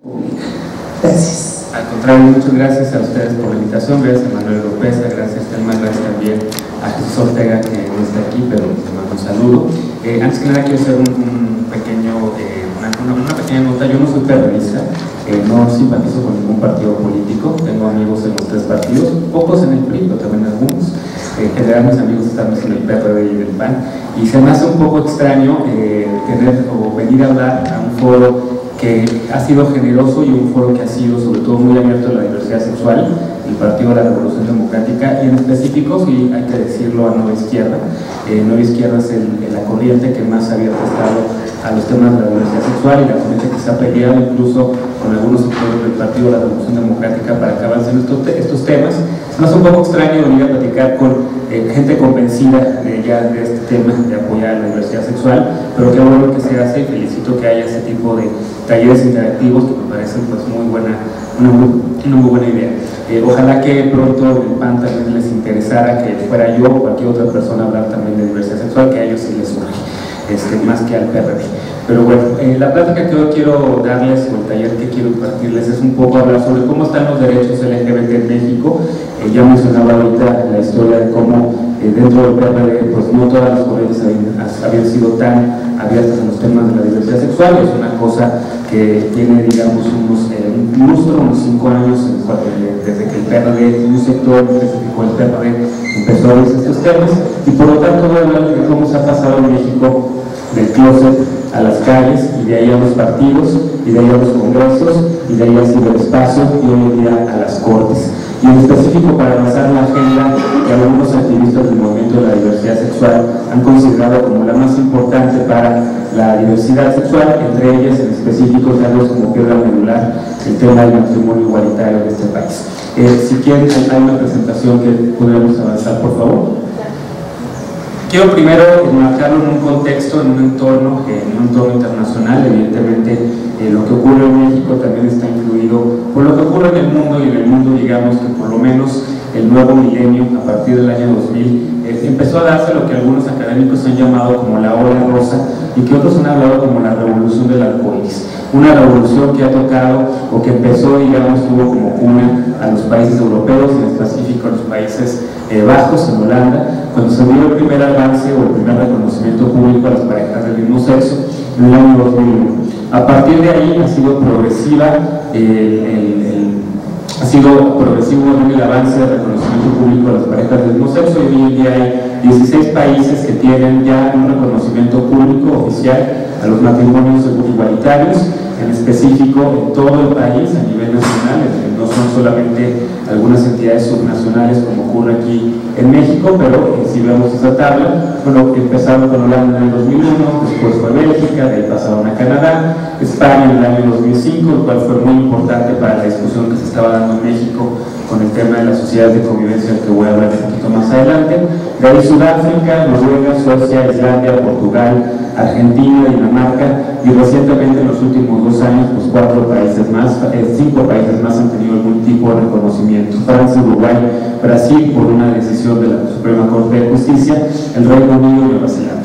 Gracias. Al contrario, muchas gracias a ustedes por la invitación, gracias a Manuel López, gracias Telma, gracias también a Jesús Ortega, que no está aquí, pero les mando un saludo. Antes que nada quiero hacer una pequeña nota. Yo no soy periodista, no simpatizo con ningún partido político, tengo amigos en los tres partidos, pocos en el PRI, pero también algunos. En general mis amigos están en el PRD y en el PAN, y se me hace un poco extraño tener o venir a hablar a un foro que ha sido generoso y un foro que ha sido sobre todo muy abierto a la diversidad sexual, el Partido de la Revolución Democrática, y en específico, sí hay que decirlo, a Nueva Izquierda. Nueva Izquierda es la corriente que más abierta ha estado a los temas de la diversidad sexual y la corriente que se ha peleado incluso con algunos sectores del Partido de la Revolución Democrática para que avancen estos temas. No es un poco extraño venir a platicar con gente convencida ya de este tema de apoyar la diversidad sexual, pero qué bueno que se hace y felicito que haya ese tipo de talleres interactivos que me parecen pues una muy buena idea. Ojalá que pronto el PAN también les interesara que fuera yo o cualquier otra persona a hablar también de diversidad sexual, que a ellos sí les surge, más que al PRD. Pero bueno, la plática que hoy quiero darles, o el taller que quiero impartirles, es un poco hablar sobre cómo están los derechos LGBT en México. Ya mencionaba ahorita la historia de cómo dentro del PRD pues no todas las corrientes habían sido tan abiertas en los temas de la diversidad sexual. Es una cosa que tiene, digamos, un lustro, unos 5 años desde que el PRD, un sector específico del PRD empezó a ver estos temas, y por lo tanto voy a hablar de cómo se ha pasado en México del closet a las calles, y de ahí a los partidos, y de ahí a los congresos, y de ahí al ciberespacio, y hoy en día a las cortes. Y en específico para avanzar la agenda que algunos activistas del movimiento de la diversidad sexual han considerado como la más importante para la diversidad sexual, entre ellas en específico tal vez como piedra medular el tema del matrimonio igualitario de este país. Si quieren, hay una presentación que podemos avanzar, por favor. Quiero primero enmarcarlo en un contexto, en un entorno internacional. Evidentemente lo que ocurre en México también está influido por lo que ocurre en el mundo, y en el mundo digamos que por lo menos el nuevo milenio, a partir del año 2000, empezó a darse lo que algunos académicos han llamado como la ola rosa, y que otros han hablado como la revolución del arcoíris. Una revolución que ha tocado, o que empezó, digamos, tuvo como cuna a los países europeos, y en específico a los Países Bajos, en Holanda, cuando se dio el primer avance o el primer reconocimiento público a las parejas del mismo sexo en el año 2001. A partir de ahí ha sido progresivo el avance del reconocimiento público a las parejas del mismo sexo, y hoy en día hay 16 países que tienen ya un reconocimiento público oficial a los matrimonios igualitarios, en específico en todo el país a nivel nacional. No son solamente algunas entidades subnacionales como ocurre aquí en México, pero si vemos esa tabla, bueno, empezaron con Holanda en el 2001, después fue Bélgica, de ahí pasaron a Canadá, España en el año 2005, el cual fue muy importante para la discusión que se estaba dando en México con el tema de las sociedades de convivencia, del que voy a hablar un poquito más adelante. De ahí Sudáfrica, Noruega, Suecia, Islandia, Portugal, Argentina, Dinamarca, y recientemente en los últimos 2 años, pues 5 países más han tenido algún tipo de reconocimiento: Francia, Uruguay, Brasil por una decisión de la Suprema Corte de Justicia, el Reino Unido y Nueva Zelanda.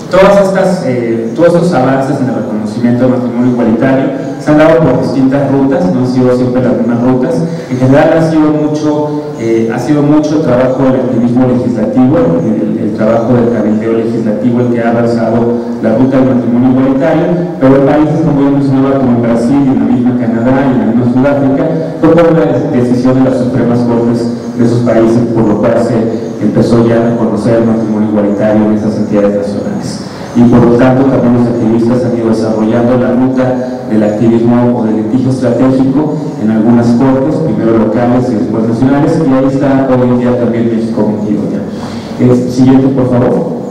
Todos estos avances en el reconocimiento del matrimonio igualitario se han dado por distintas rutas, no han sido siempre las mismas rutas. En general ha sido mucho el trabajo del activismo legislativo, el trabajo del cabildeo legislativo el que ha avanzado la ruta del matrimonio igualitario, pero en países como yo mencionaba, como Brasil, y en la misma Canadá y en la misma Sudáfrica, fue por una decisión de las Supremas Cortes de esos países, por lo cual se empezó ya a reconocer el matrimonio igualitario en esas entidades nacionales. Y por lo tanto también los activistas han ido desarrollando la ruta del activismo o del litigio estratégico en algunas cortes, primero locales y después nacionales, y ahí está hoy en día también México 21 ya. Siguiente, por favor.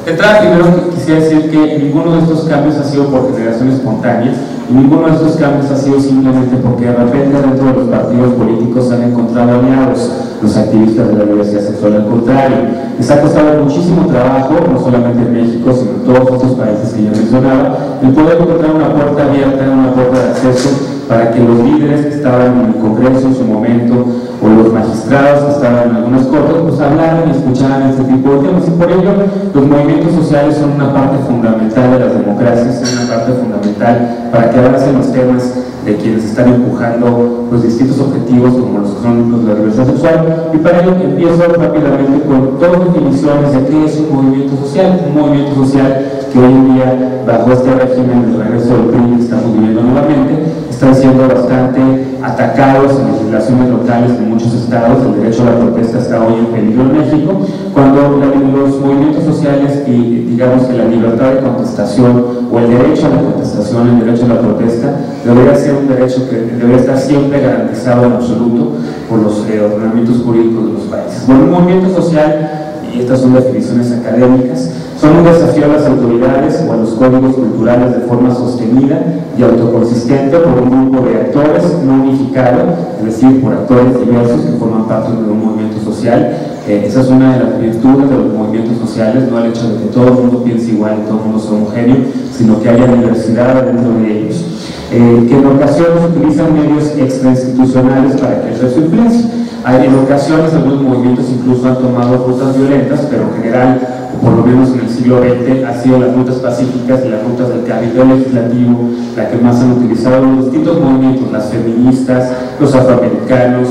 De entrada, primero quisiera decir que ninguno de estos cambios ha sido por generación espontánea, y ninguno de estos cambios ha sido simplemente porque de repente dentro de los partidos políticos se han encontrado aliados los activistas de la diversidad sexual. Al contrario, les ha costado muchísimo trabajo, no solamente en México, sino en todos estos países que ya mencionaba, el poder encontrar una puerta abierta, una puerta de acceso para que los líderes que estaban en el Congreso en su momento, o los magistrados que estaban en algunas cortes, pues hablaran y escucharan este tipo de temas. Y por ello, los movimientos sociales son una parte fundamental de las democracias, son una parte fundamental para para que abracen los temas de quienes están empujando los distintos objetivos como los que son los de la diversidad sexual. Y para ello empiezo rápidamente con dos definiciones de qué es un movimiento social. Un movimiento social que hoy en día, bajo este régimen del regreso del PRI que estamos viviendo nuevamente, están siendo bastante atacados en legislaciones locales de muchos estados. El derecho a la protesta está hoy en peligro en México, cuando los movimientos sociales y digamos que la libertad de contestación o el derecho a la contestación, el derecho a la protesta, debería ser un derecho que debería estar siempre garantizado en absoluto por los ordenamientos jurídicos de los países. Bueno, un movimiento social, y estas son definiciones académicas, son un desafío a las autoridades o a los códigos culturales de forma sostenida y autoconsistente por un grupo de actores no unificado, es decir, por actores diversos que forman parte de un movimiento social. Esa es una de las virtudes de los movimientos sociales, no el hecho de que todo el mundo piense igual y todo el mundo sea homogéneo, sino que haya diversidad dentro de ellos, que en ocasiones utilizan medios extrainstitucionales para que ejercer su influencia. En ocasiones algunos movimientos incluso han tomado rutas violentas, pero en general, o por lo menos en el siglo XX, han sido las rutas pacíficas y las rutas del cabildo legislativo la que más han utilizado los distintos movimientos, las feministas, los afroamericanos,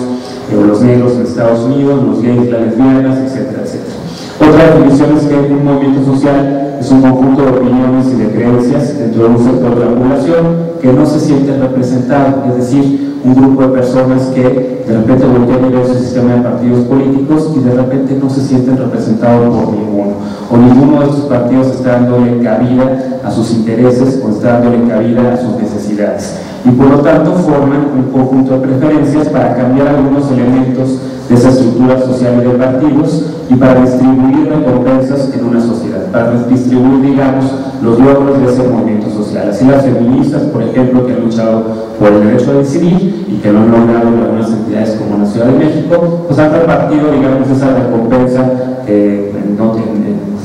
o los negros en Estados Unidos, los gays, las lesbianas, etcétera, etcétera. Otra definición es que un movimiento social es un conjunto de opiniones y de creencias dentro de un sector de la población que no se siente representado, es decir, un grupo de personas que de repente voltean a ver su sistema de partidos políticos y de repente no se sienten representados por ninguno, o ninguno de estos partidos está dándole cabida a sus intereses o está dándole cabida a sus necesidades, y por lo tanto forman un conjunto de preferencias para cambiar algunos elementos de esa estructura social y de partidos y para distribuir recompensas en una sociedad, para distribuir, digamos, los logros de ese movimiento social. Así las feministas, por ejemplo, que han luchado por el derecho a decidir y que lo han logrado en algunas entidades como la Ciudad de México, pues han repartido, digamos, esa recompensa,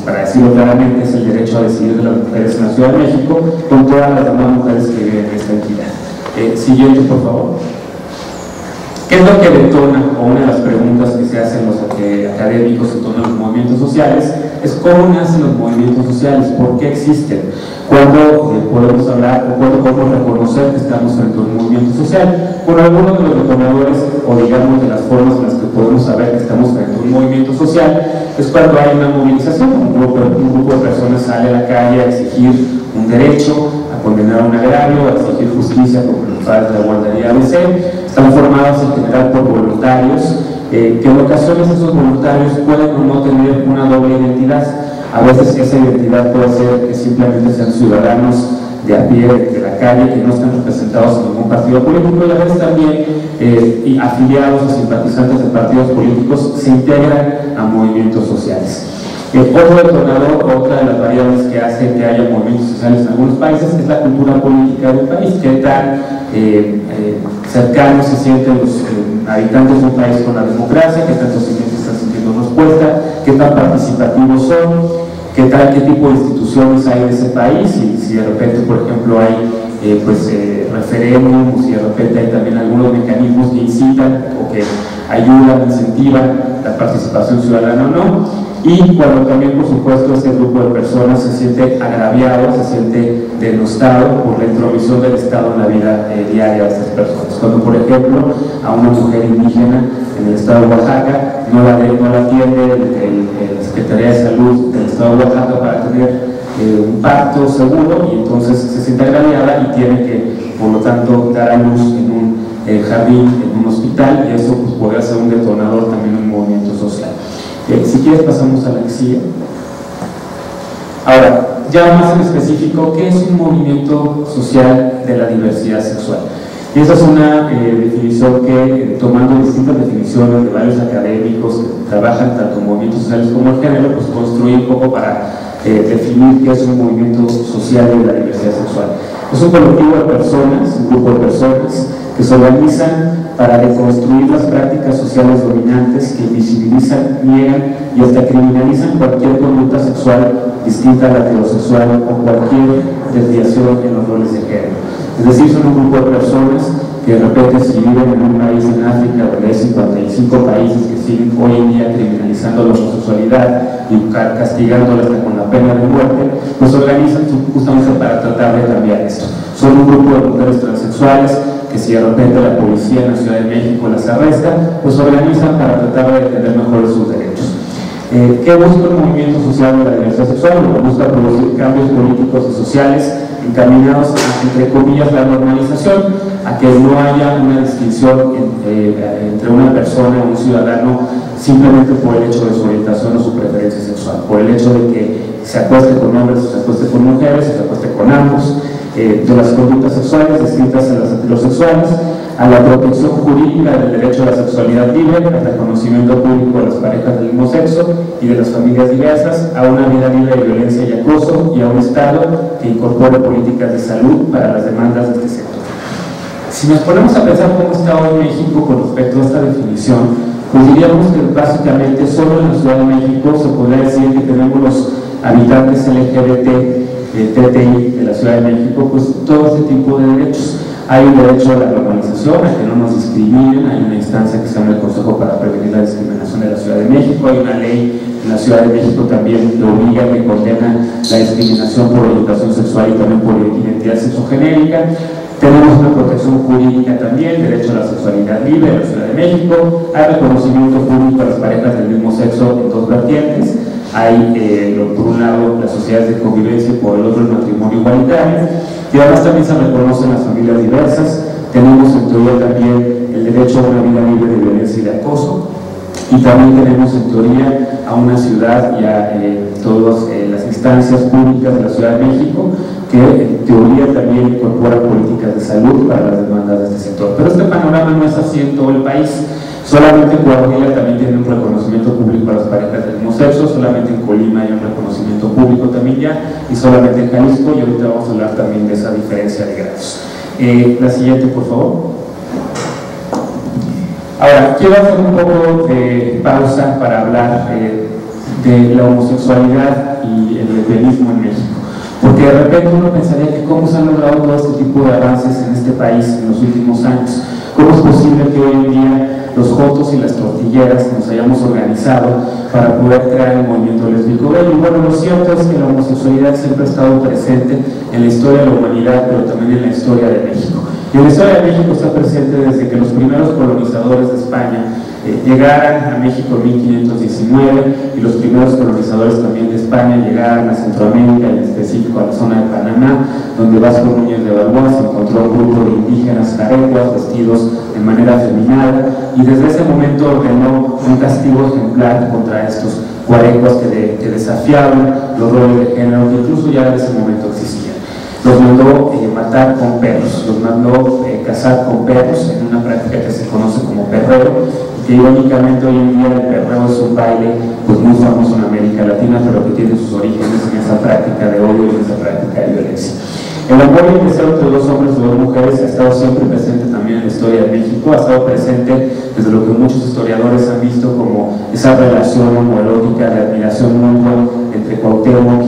para decirlo claramente, es el derecho a decidir de las mujeres en la Ciudad de México con todas las demás mujeres que viven en esta entidad. Siguiente, por favor. ¿Qué es lo que detona, o una de las preguntas que se hacen los académicos en torno a los movimientos sociales, es cómo nacen los movimientos sociales, por qué existen, cuándo podemos hablar o cuándo podemos reconocer que estamos frente a un movimiento social? Por algunos de los detonadores, o digamos de las formas en las que podemos saber que estamos frente a un movimiento social, es cuando hay una movilización, un grupo de personas sale a la calle a exigir un derecho, a condenar un agravio, a exigir justicia como los padres de la guardería ABC. Están formados en general por voluntarios, que en ocasiones esos voluntarios pueden o no tener una doble identidad. A veces esa identidad puede ser que simplemente sean ciudadanos de a pie, de la calle, que no están representados en ningún partido político, y a veces también afiliados o simpatizantes de partidos políticos se integran a movimientos sociales. Otro detonador, otra de las variables que hace que haya movimientos sociales en algunos países es la cultura política del país, que tan cercanos se sienten los habitantes de un país con la democracia, que tanto se están sintiendo respuesta, qué tan participativos son, qué tipo de instituciones hay en ese país, y si de repente, por ejemplo, hay referéndums, y de repente hay también algunos mecanismos que incitan o que ayudan, incentivan la participación ciudadana o no. Y cuando también, por supuesto, este grupo de personas se siente agraviado, se siente denostado por la intromisión del Estado en la vida diaria de estas personas. Cuando, por ejemplo, a una mujer indígena en el estado de Oaxaca no la atiende la Secretaría de Salud del estado de Oaxaca para tener un parto seguro, y entonces se siente agraviada y tiene que, por lo tanto, dar a luz en un jardín, en un hospital, y eso pues, podría ser un detonador también en un movimiento social. Si quieres pasamos a la que sigue. Ahora, ya más en específico, ¿qué es un movimiento social de la diversidad sexual? Y esa es una definición que, tomando distintas definiciones de varios académicos que trabajan tanto en movimientos sociales como en género, pues construye un poco para definir qué es un movimiento social de la diversidad sexual. Es un colectivo de personas, un grupo de personas que se organizan para deconstruir las prácticas sociales dominantes que invisibilizan, niegan y hasta criminalizan cualquier conducta sexual distinta a la heterosexual o cualquier desviación en los roles de género. Es decir, son un grupo de personas que de repente, si viven en un país en África donde hay 55 países que siguen hoy en día criminalizando la homosexualidad y castigándola hasta con la pena de muerte, pues organizan justamente para tratar tratar de cambiar esto. Son un grupo de mujeres transexuales que si de repente la policía en la Ciudad de México las arresta, pues organizan para tratar de defender mejor sus derechos. ¿Qué busca el movimiento social de la diversidad sexual? Bueno, busca producir cambios políticos y sociales encaminados a, entre comillas, la normalización, a que no haya una distinción entre una persona o un ciudadano simplemente por el hecho de su orientación o su preferencia sexual, por el hecho de que se acueste con hombres o se acueste con mujeres, o se acueste con ambos, de las conductas sexuales distintas a las heterosexuales, a la protección jurídica del derecho a la sexualidad libre, al reconocimiento público de las parejas del mismo sexo y de las familias diversas, a una vida libre de violencia y acoso, y a un Estado que incorpore políticas de salud para las demandas de este sector. Si nos ponemos a pensar cómo está hoy México con respecto a esta definición, pues diríamos que básicamente solo en la Ciudad de México se podría decir que tenemos los habitantes LGBT, TTI de la Ciudad de México, pues todo este tipo de derechos. Hay un derecho a la normalización, a que no nos discriminen, hay una instancia que se llama el Consejo para Prevenir la Discriminación de la Ciudad de México, hay una ley en la Ciudad de México también que obliga, que condena la discriminación por orientación sexual y también por identidad sexogenérica. Tenemos una protección jurídica también, derecho a la sexualidad libre en la Ciudad de México, hay reconocimiento público a las parejas del mismo sexo en dos vertientes, hay por un lado las sociedades de convivencia y por el otro el matrimonio igualitario, y además también se reconocen las familias diversas. Tenemos en teoría también el derecho a una vida libre de violencia y de acoso, y también tenemos en teoría a una ciudad y a todas las instancias públicas de la Ciudad de México que en teoría también incorporan políticas de salud para las demandas de este sector. Pero este panorama no es así en todo el país. Solamente en Coahuila también tiene un reconocimiento público a las parejas del mismo sexo, solamente en Colima hay un reconocimiento público también ya, y solamente en Jalisco, y ahorita vamos a hablar también de esa diferencia de grados. La siguiente, por favor. Ahora, quiero hacer un poco de pausa para hablar de la homosexualidad y el lesbianismo en México, porque de repente uno pensaría que cómo se han logrado todo este tipo de avances en este país en los últimos años. ¿Cómo es posible que hoy en día los jotos y las tortilleras nos hayamos organizado para poder crear el movimiento lésbico gay? Y bueno, lo cierto es que la homosexualidad siempre ha estado presente en la historia de la humanidad, pero también en la historia de México. Y en la historia de México está presente desde que los primeros colonizadores de España llegaran a México en 1519, y los primeros colonizadores también de España llegaran a Centroamérica, en específico a la zona de Panamá, donde Vasco Núñez de Balboa se encontró un grupo de indígenas carecuas vestidos de manera afeminada, y desde ese momento ordenó un castigo ejemplar contra estos cuarecuas que desafiaban los roles de género que incluso ya en ese momento existían. Los mandó matar con perros, los mandó cazar con perros en una práctica que se conoce como perreo, y que irónicamente hoy en día el perreo es un baile pues muy famoso en América Latina, pero que tiene sus orígenes en esa práctica de odio y en esa práctica de violencia. El amor y el deseo entre dos hombres o dos mujeres ha estado siempre presente también en la historia de México, ha estado presente desde lo que muchos historiadores han visto como esa relación homoerótica de admiración mutua entre Cuauhtémoc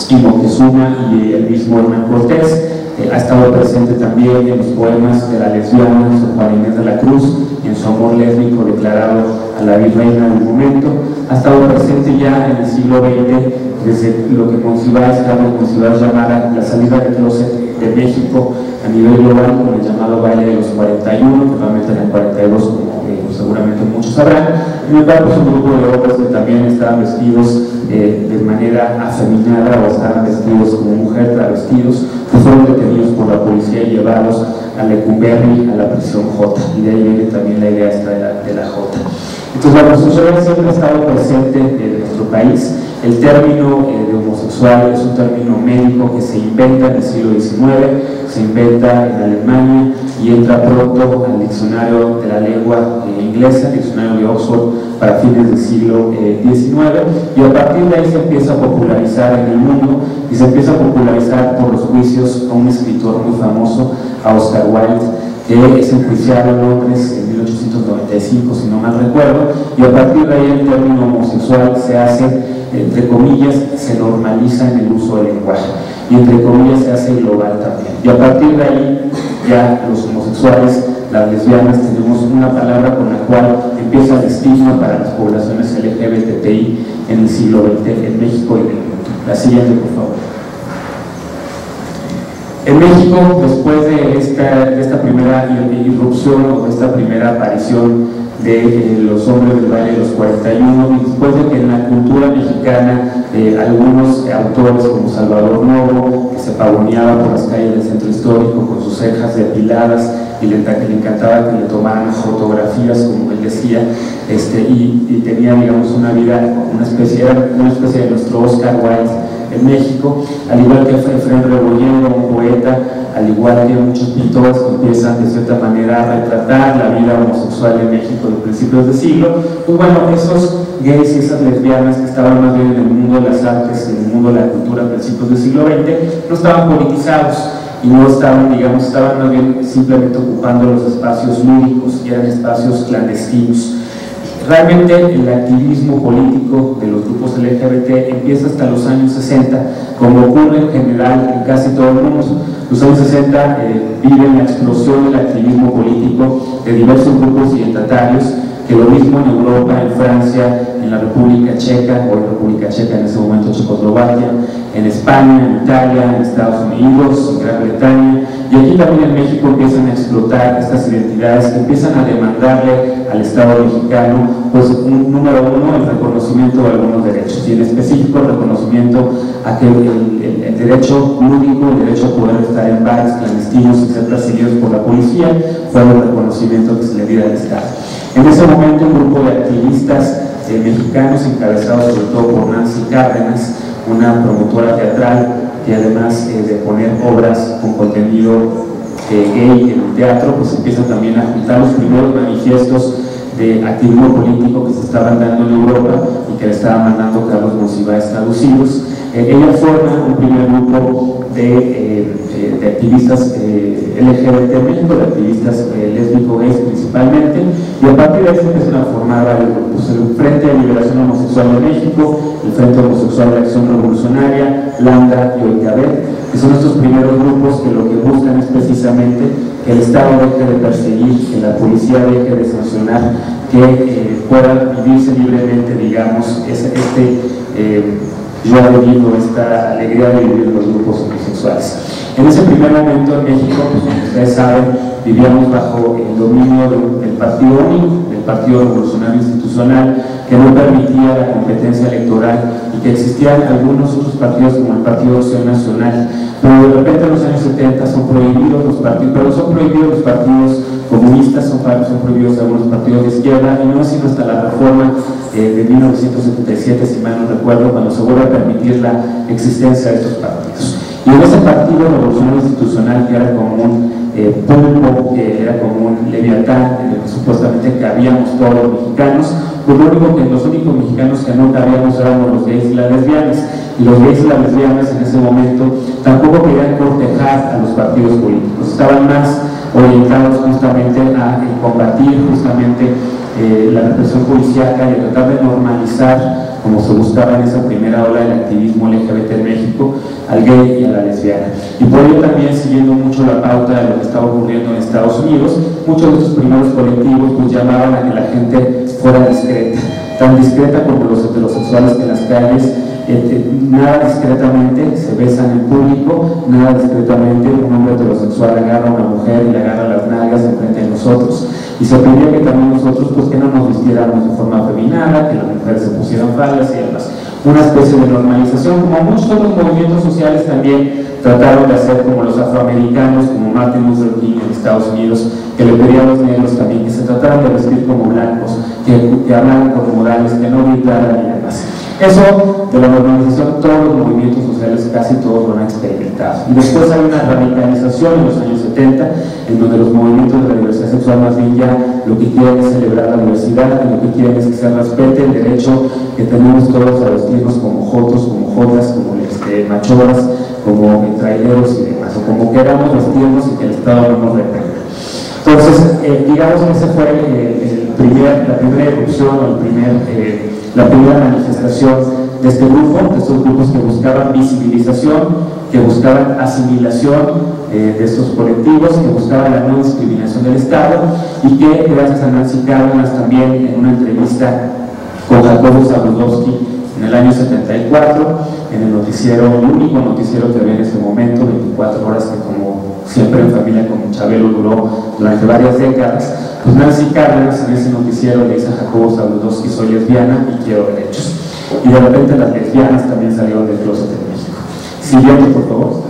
y Moctezuma y el mismo Hernán Cortés. Ha estado presente también en los poemas de la lesbiana Juana Inés de la Cruz y en su amor lésbico declarado a la virreina del momento. Ha estado presente ya en el siglo XX desde lo que Carlos Monsiváis llamara la salida del closet de México a nivel global, con el llamado baile de los 41, que realmente en el 42, como seguramente muchos sabrán. Y me parece un grupo de hombres que también estaban vestidos de manera afeminada o estaban vestidos como mujer, travestidos, que fueron detenidos por la policía y llevados a Lecumberri, a la prisión J, y de ahí viene también la idea esta de la J. Entonces la homosexualidad siempre ha estado presente en nuestro país. El término de homosexual es un término médico que se inventa en el siglo XIX, se inventa en Alemania y entra pronto al diccionario de la lengua inglesa, el diccionario de Oxford, para fines del siglo XIX, y a partir de ahí se empieza a popularizar en el mundo, y se empieza a popularizar por los juicios a un escritor muy famoso, a Oscar Wilde, que es enjuiciado en Londres en 1895, si no mal recuerdo, y a partir de ahí el término homosexual se hace, entre comillas, se normaliza en el uso del lenguaje, y entre comillas se hace global también. Y a partir de ahí, ya los homosexuales, las lesbianas, tenemos una palabra con la cual empieza el estigma para las poblaciones LGBTI en el siglo XX en México y en el mundo. La siguiente, por favor. En México, después de esta primera irrupción o de esta primera aparición de los hombres del Valle de los 41, y después de que en la cultura mexicana algunos autores como Salvador Novo, que se pavoneaba por las calles del centro histórico con sus cejas depiladas y le encantaba que le tomaran fotografías, como él decía, y tenía, digamos, una vida, una especie de nuestro Oscar Wilde en México, al igual que Efraín Rebolledo, un poeta, al igual que muchos pintores que empiezan de cierta manera a retratar la vida homosexual en México de principios de siglo. Pues bueno, esos gays y esas lesbianas que estaban más bien en el mundo de las artes, en el mundo de la cultura a principios del siglo XX, no estaban politizados y no estaban, digamos, estaban más bien simplemente ocupando los espacios lúdicos, y eran espacios clandestinos. Realmente el activismo político de los grupos LGBT empieza hasta los años 60, como ocurre en general en casi todo el mundo. Los años 60 viven la explosión del activismo político de diversos grupos identitarios, que lo mismo en Europa, en Francia, en la República Checa, o en República Checa en ese momento Checoslovaquia, en España, en Italia, en Estados Unidos, en Gran Bretaña, y aquí también en México empiezan a explotar estas identidades que empiezan a demandarle al Estado mexicano, pues número uno, el reconocimiento de algunos derechos, y en específico el reconocimiento a que el derecho lúdico, el derecho a poder estar en bares clandestinos y ser perseguidos por la policía, fue el reconocimiento que se le diera al Estado. En ese momento un grupo de activistas mexicanos, encabezados sobre todo por Nancy Cárdenas, una promotora teatral que además de poner obras con contenido gay en el teatro, pues empiezan también a juntar los primeros manifiestos de activismo político que se estaban dando en Europa y que le estaba mandando Carlos Monsiváis traducidos. Ella forma un primer grupo de activistas LGBT en México, de activistas lésbico-gays principalmente, y a partir de eso empiezan a formar varios grupos: el Frente de Liberación Homosexual de México, el Frente Homosexual de Acción Revolucionaria, Lambda y Oikabet, que son estos primeros grupos que lo que buscan es precisamente que el Estado deje de perseguir, que la policía deje de sancionar, que pueda vivirse libremente, digamos, yo he vivido esta alegría de vivir los grupos homosexuales. En ese primer momento en México, pues como ustedes saben, vivíamos bajo el dominio del Partido Único, del Partido Revolucionario Institucional, que no permitía la competencia electoral, y que existían algunos otros partidos como el Partido Acción Nacional, pero de repente en los años 70 son prohibidos los partidos, pero son prohibidos los partidos comunistas, son prohibidos algunos partidos de izquierda, y no es sino hasta la reforma de 1977, si mal no recuerdo, cuando se vuelve a permitir la existencia de estos partidos. Y en ese Partido Revolucionario Institucional, que era como un pulpo, que era como un leviatán, en el que supuestamente cabíamos todos los mexicanos, pues los únicos mexicanos que no cabíamos éramos los gays y las lesbianas, y los gays y las lesbianas en ese momento tampoco querían cortejar a los partidos políticos, estaban más orientados justamente a combatir justamente la represión policíaca y a tratar de normalizar, como se buscaba en esa primera ola del activismo LGBT en México, al gay y a la lesbiana. Y por ello también, siguiendo mucho la pauta de lo que estaba ocurriendo en Estados Unidos, muchos de estos primeros colectivos pues llamaban a que la gente fuera discreta, tan discreta como los heterosexuales que en las calles, nada discretamente se besan en público, nada discretamente un hombre heterosexual agarra a una mujer y le agarra las nalgas enfrente de nosotros, y se pedía que también nosotros pues que no nos vistiéramos de forma afeminada, que las mujeres se pusieran faldas y demás, una especie de normalización, como muchos otros movimientos sociales también trataron de hacer, como los afroamericanos, como Martin Luther King en Estados Unidos, que le pedían a los negros también que se trataran de vestir como blancos, que hablaran con modales, que no gritaran y demás. Eso de la normalización, todos los movimientos sociales, casi todos lo han experimentado. Y después hay una radicalización en los años 70, en donde los movimientos de la diversidad sexual más bien ya lo que quieren es celebrar la diversidad, y lo que quieren es que se respete el derecho que tenemos todos a vestirnos como jotos, como jotas, como machoras, como traileros y demás, o como queramos vestirnos y que el Estado no nos reprenda. Entonces, digamos que esa fue la primera erupción, o la primera manifestación de este grupo, de estos grupos que buscaban visibilización, que buscaban asimilación de estos colectivos, que buscaban la no discriminación del Estado, y que gracias a Nancy Cárdenas también en una entrevista con Jacobo Zabludovsky en el año 74, en el noticiero, el único noticiero que había en ese momento, 24 horas, que como Chabelo duró durante varias décadas, pues Nancy Cárdenas en ese noticiero le dice a Jacobo Zabludovsky: soy lesbiana y quiero derechos. Y de repente las lesbianas también salieron del closet en México. Siguiente, por favor.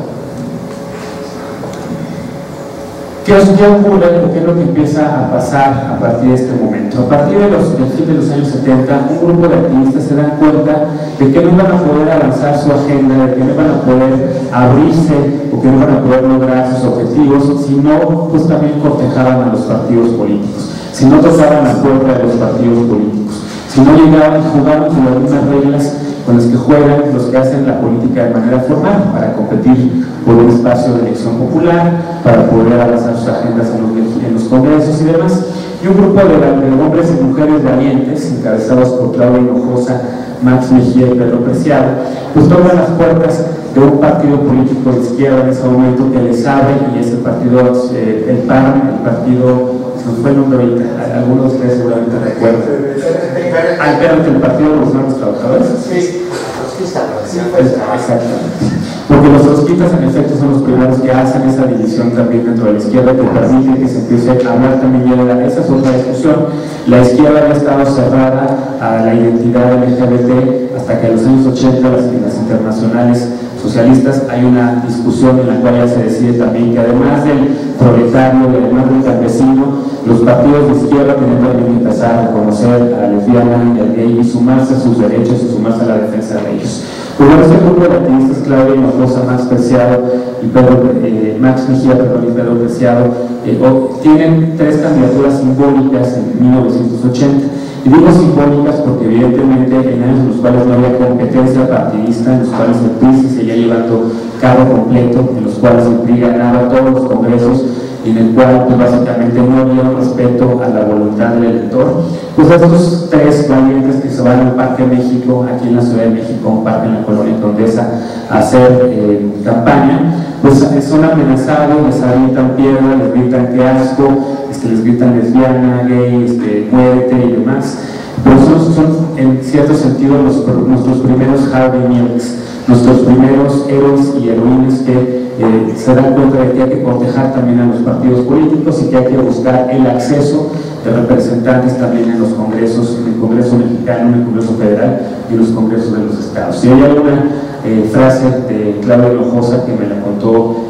¿Qué ocurre o qué es lo que empieza a pasar a partir de este momento? A partir del fin de los años 70, un grupo de activistas se dan cuenta de que no van a poder avanzar su agenda, de que no van a poder abrirse o que no van a poder lograr sus objetivos si no, pues también cortejaban a los partidos políticos, si no tocaban la puerta de los partidos políticos, si no llegaban y jugaban con algunas reglas con las que juegan los que hacen la política de manera formal para competir por un espacio de elección popular, para poder avanzar sus agendas en los congresos y demás. Y un grupo de hombres y mujeres valientes, encabezados por Claudia Hinojosa, Max Mejía y Pedro Preciado, pues tocan las puertas de un partido político de izquierda en ese momento que les abre, y es el partido, el PAN, el partido, se nos fue el nombre ahorita, algunos de ustedes seguramente recuerdan. El Partido de los Trabajadores. Sí, exactamente. Porque los trotskistas en efecto son los primeros que hacen esa división también dentro de la izquierda, que permite que se empiece a hablar también de esa es otra discusión. La izquierda había estado cerrada a la identidad LGBT hasta que en los años 80 las internacionales socialistas hay una discusión en la cual ya se decide también que además del proletario, además del campesino, los partidos de izquierda tienen también que empezar a reconocer a la lesbiana y al gay y sumarse a sus derechos y sumarse a la defensa de ellos. Pues bueno, este grupo de activistas, Claudia Hinojosa, Max Preciado y Max Mejía y Pedro Preciado, tienen 3 candidaturas simbólicas en 1980. Y digo simbólicas porque evidentemente en años en los cuales no había competencia partidista, en los cuales el PRI se seguía llevando cargo completo, en los cuales el PRI ganaba todos los congresos, y en el cual pues básicamente no había un respeto a la voluntad del elector, pues estos 3 valientes que se van al Parque México, aquí en la Ciudad de México, un parque en la Colonia Condesa, a hacer campaña, pues son amenazados, les avientan piedra, les gritan que asco, les gritan lesbiana, gay, muérete y demás. Pero son en cierto sentido nuestros primeros Harvey Milks, nuestros primeros héroes y heroínas que se dan cuenta de que hay que cortejar también a los partidos políticos y que hay que buscar el acceso de representantes también en los congresos, en el Congreso mexicano, en el Congreso federal y en los congresos de los estados. Y hay alguna frase de Claudia Hinojosa que me la contó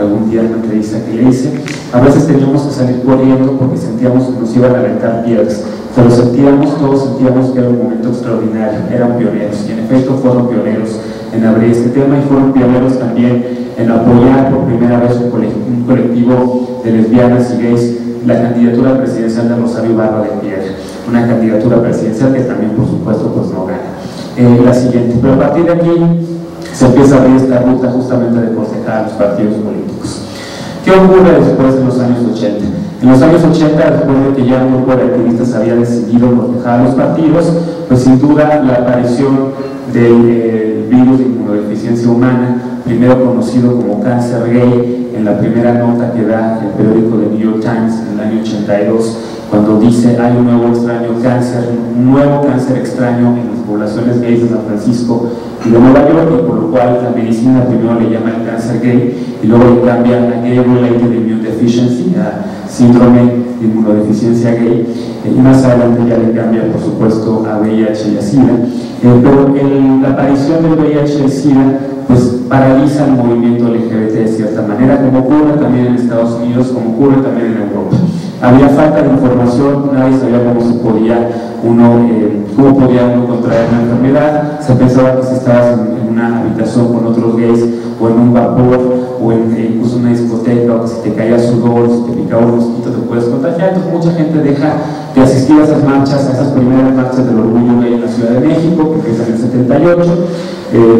algún día en una entrevista que le hice: a veces teníamos que salir corriendo porque sentíamos que nos iban a aventar piedras, pero todos sentíamos que era un momento extraordinario, eran pioneros, y en efecto fueron pioneros en abrir este tema, y fueron pioneros también en apoyar por primera vez un colectivo de lesbianas y gays, la candidatura presidencial de Rosario Ibarra de Piedra, una candidatura presidencial que también por supuesto pues no gana. La siguiente, pero a partir de aquí se empieza a abrir esta ruta justamente de cortejar a los partidos políticos. ¿Qué ocurre después de los años 80? En los años 80, después de que ya un grupo de activistas había decidido cortejar a los partidos, pues sin duda la aparición del virus de inmunodeficiencia humana, primero conocido como cáncer gay, en la primera nota que da el periódico The New York Times en el año 82, cuando dice hay un nuevo extraño cáncer, un nuevo cáncer extraño en las poblaciones gays de San Francisco y de Nueva York, y por lo cual la medicina primero le llama el cáncer gay y luego le cambia a Gay-Related Immune Deficiency, a síndrome de inmunodeficiencia gay, y más adelante ya le cambia por supuesto a VIH y a SIDA, pero la aparición del VIH y SIDA pues paraliza el movimiento LGBT de cierta manera, como ocurre también en Estados Unidos, como ocurre también en Europa. Había falta de información, nadie sabía cómo podía uno contraer una enfermedad, se pensaba que si estabas en una habitación con otros gays, o en un vapor, o incluso en una discoteca, o que si te caía sudor, si te picaba un mosquito te puedes contagiar. Entonces mucha gente deja de asistir a esas marchas, a esas primeras marchas del orgullo gay en la Ciudad de México, que empiezan en el 78,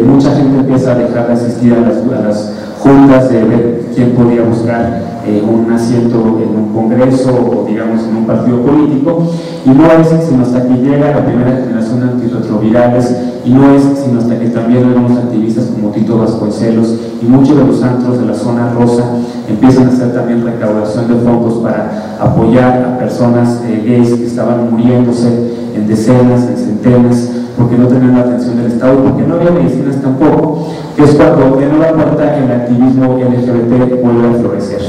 mucha gente empieza a dejar de asistir a las juntas de ver quién podía buscar un asiento en un congreso o digamos en un partido político, y no es sino hasta que llega la primera generación de antirretrovirales, y no es sino hasta que también algunos activistas como Tito Vasconcelos y muchos de los antros de la zona rosa empiezan a hacer también recaudación de fondos para apoyar a personas gays que estaban muriéndose en decenas, en centenas, porque no tenían la atención del Estado y porque no había medicinas tampoco, que es cuando de nueva cuenta el activismo LGBT vuelve a florecer.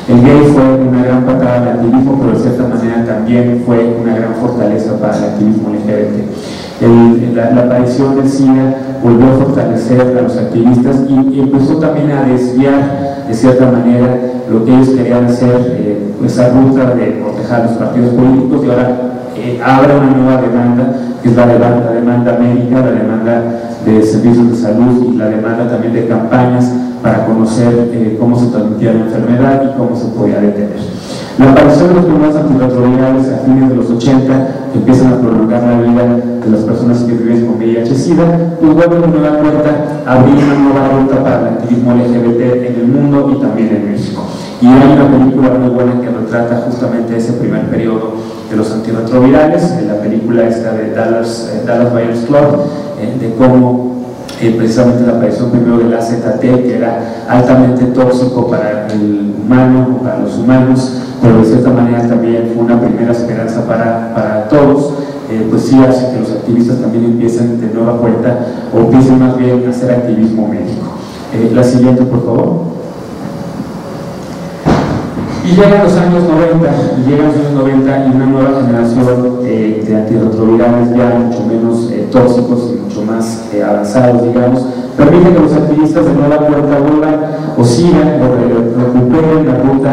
El gay fue una gran patada del activismo, pero de cierta manera también fue una gran fortaleza para el activismo LGBT. La aparición del SIDA volvió a fortalecer a los activistas y empezó también a desviar de cierta manera lo que ellos querían hacer, esa ruta de proteger a los partidos políticos, y ahora abre una nueva demanda, que es la demanda médica, la demanda de servicios de salud y la demanda también de campañas para conocer cómo se transmitía la enfermedad y cómo se podía detener. La aparición de los primeros antirretrovirales a fines de los 80, que empiezan a prolongar la vida de las personas que viven con VIH-Sida, pues vuelven a nueva cuenta a abrir una nueva ruta para el activismo LGBT en el mundo y también en México. Y hay una película muy buena que retrata justamente ese primer periodo de los antirretrovirales, la película esta de Dallas Buyers Club, de cómo precisamente la aparición primero del AZT, que era altamente tóxico para el humano o para los humanos, pero de cierta manera también fue una primera esperanza para todos, pues sí hace que los activistas también empiecen de nueva cuenta o empiecen más bien a hacer activismo médico. La siguiente, por favor. Y llegan los años 90, y una nueva generación de antirretrovirales ya mucho menos tóxicos y mucho más avanzados, digamos, permite que los activistas de nueva cuenta vuelvan o sigan o recuperen la ruta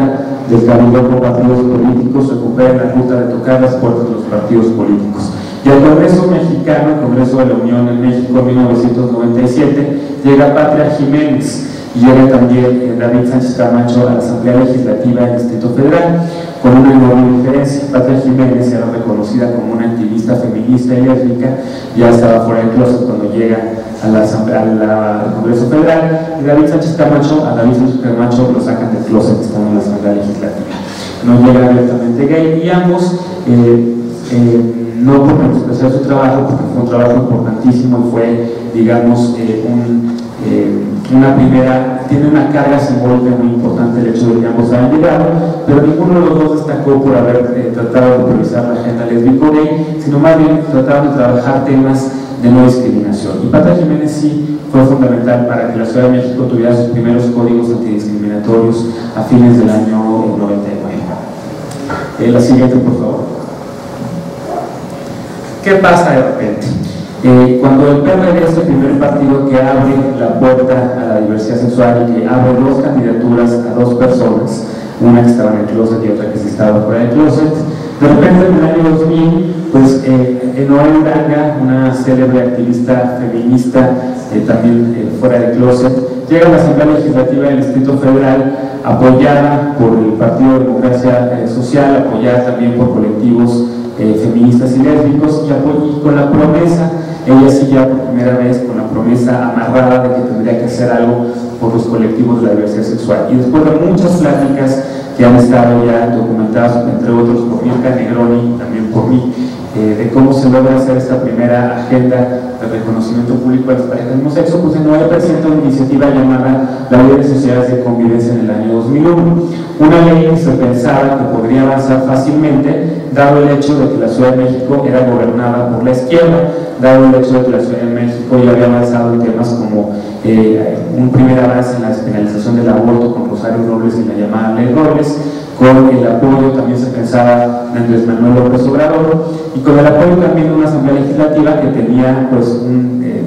del cabildo con partidos políticos, recuperen la ruta de tocar las puertas de los partidos políticos. Y al Congreso Mexicano, el Congreso de la Unión en México en 1997, llega Patria Jiménez, y llega también David Sánchez Camacho a la Asamblea Legislativa del Distrito Federal, con una enorme diferencia. Patria Jiménez era reconocida como una activista feminista y lésbica, ya estaba fuera del closet cuando llega al Congreso Federal, y David Sánchez Camacho lo sacan del closet estando en la Asamblea Legislativa. No llega abiertamente gay, y ambos no por menospreciar su trabajo, porque fue un trabajo importantísimo y fue, digamos, tiene una carga simbólica muy importante el hecho de que ambos hayan llegado, pero ninguno de los dos destacó por haber tratado de priorizar la agenda lésbico-gay, sino más bien trataron de trabajar temas de no discriminación. Y Patria Jiménez sí fue fundamental para que la Ciudad de México tuviera sus primeros códigos antidiscriminatorios a fines del año 99. La siguiente, por favor. ¿Qué pasa de repente? Cuando el PRD es el primer partido que abre la puerta a la diversidad sexual y que abre dos candidaturas a dos personas, una que estaba en el closet y otra que sí estaba fuera del closet, de repente en el año 2000, pues Noel Uranga, una célebre activista feminista, también fuera del closet, llega a la Asamblea Legislativa del Distrito Federal, apoyada por el Partido de Democracia Social, apoyada también por colectivos feministas y lésbicos, y con la promesa, ella sí ya por primera vez, con la promesa amarrada de que tendría que hacer algo por los colectivos de la diversidad sexual. Y después de muchas pláticas que han estado ya documentadas, entre otros por Mirka Negroni, también por mí, de cómo se logra hacer esta primera agenda de reconocimiento público de las parejas del mismo sexo, pues Noel presenta una iniciativa llamada la Ley de Sociedades de Convivencia en el año 2001. Una ley que se pensaba que podría avanzar fácilmente, dado el hecho de que la Ciudad de México era gobernada por la izquierda, dado el hecho de que la Ciudad de México ya había avanzado en temas como un primer avance en la despenalización del aborto con Rosario Robles y la llamada Ley Robles, con el apoyo también se pensaba de Andrés Manuel López Obrador, y con el apoyo también de una Asamblea Legislativa que tenía pues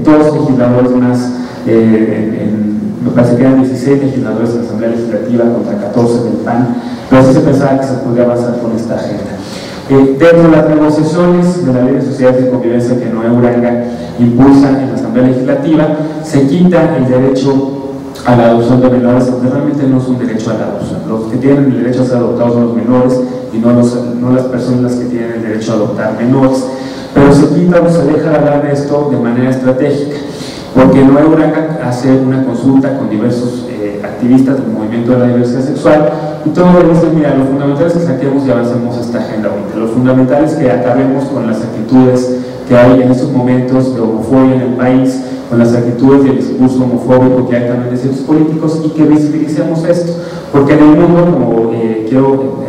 dos legisladores más, me parece que eran 16 legisladores en la Asamblea Legislativa contra 14 del PAN, pero sí se pensaba que se podía avanzar con esta agenda. Dentro de las negociaciones de la Ley de Sociedades de Convivencia que Noel Uranga impulsa en la Asamblea Legislativa, se quita el derecho a la adopción de menores, aunque realmente no es un derecho a la adopción. Los que tienen el derecho a ser adoptados son los menores y no las personas que tienen el derecho a adoptar menores. Pero se quita o se deja de hablar de esto de manera estratégica, porque Noel Uranga hace una consulta con diversos activistas del movimiento de la diversidad sexual, y todos le dicen: mira, lo fundamental es que saquemos y avancemos esta agenda ahorita, lo fundamental es que acabemos con las actitudes que hay en estos momentos de homofobia en el país, con las actitudes y el discurso homofóbico que hay también de ciertos políticos, y que visibilicemos esto, porque en el mundo, como quiero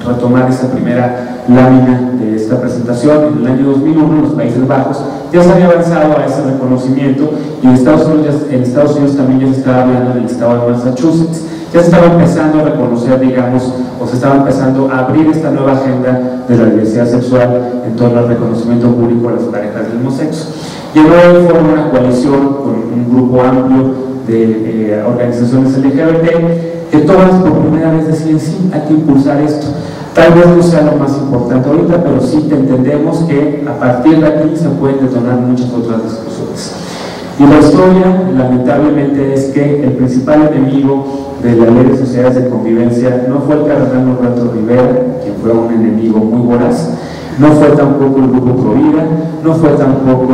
retomar esa primera lámina de esta presentación, en el año 2001 en los Países Bajos ya se había avanzado a ese reconocimiento, y en Estados Unidos también ya se estaba hablando del estado de Massachusetts, ya se estaba empezando a reconocer, digamos, o se estaba empezando a abrir esta nueva agenda de la diversidad sexual en torno al reconocimiento público de las parejas del mismo sexo. Y el nuevo forma una coalición con un grupo amplio de organizaciones LGBT que todas por primera vez deciden sí, hay que impulsar esto. Tal vez no sea lo más importante ahorita, pero sí entendemos que a partir de aquí se pueden detonar muchas otras discusiones. Y la historia, lamentablemente, es que el principal enemigo de la ley de sociedades de convivencia no fue el cardenal Norberto Rivera, quien fue un enemigo muy voraz, no fue tampoco el grupo Provida, no fue tampoco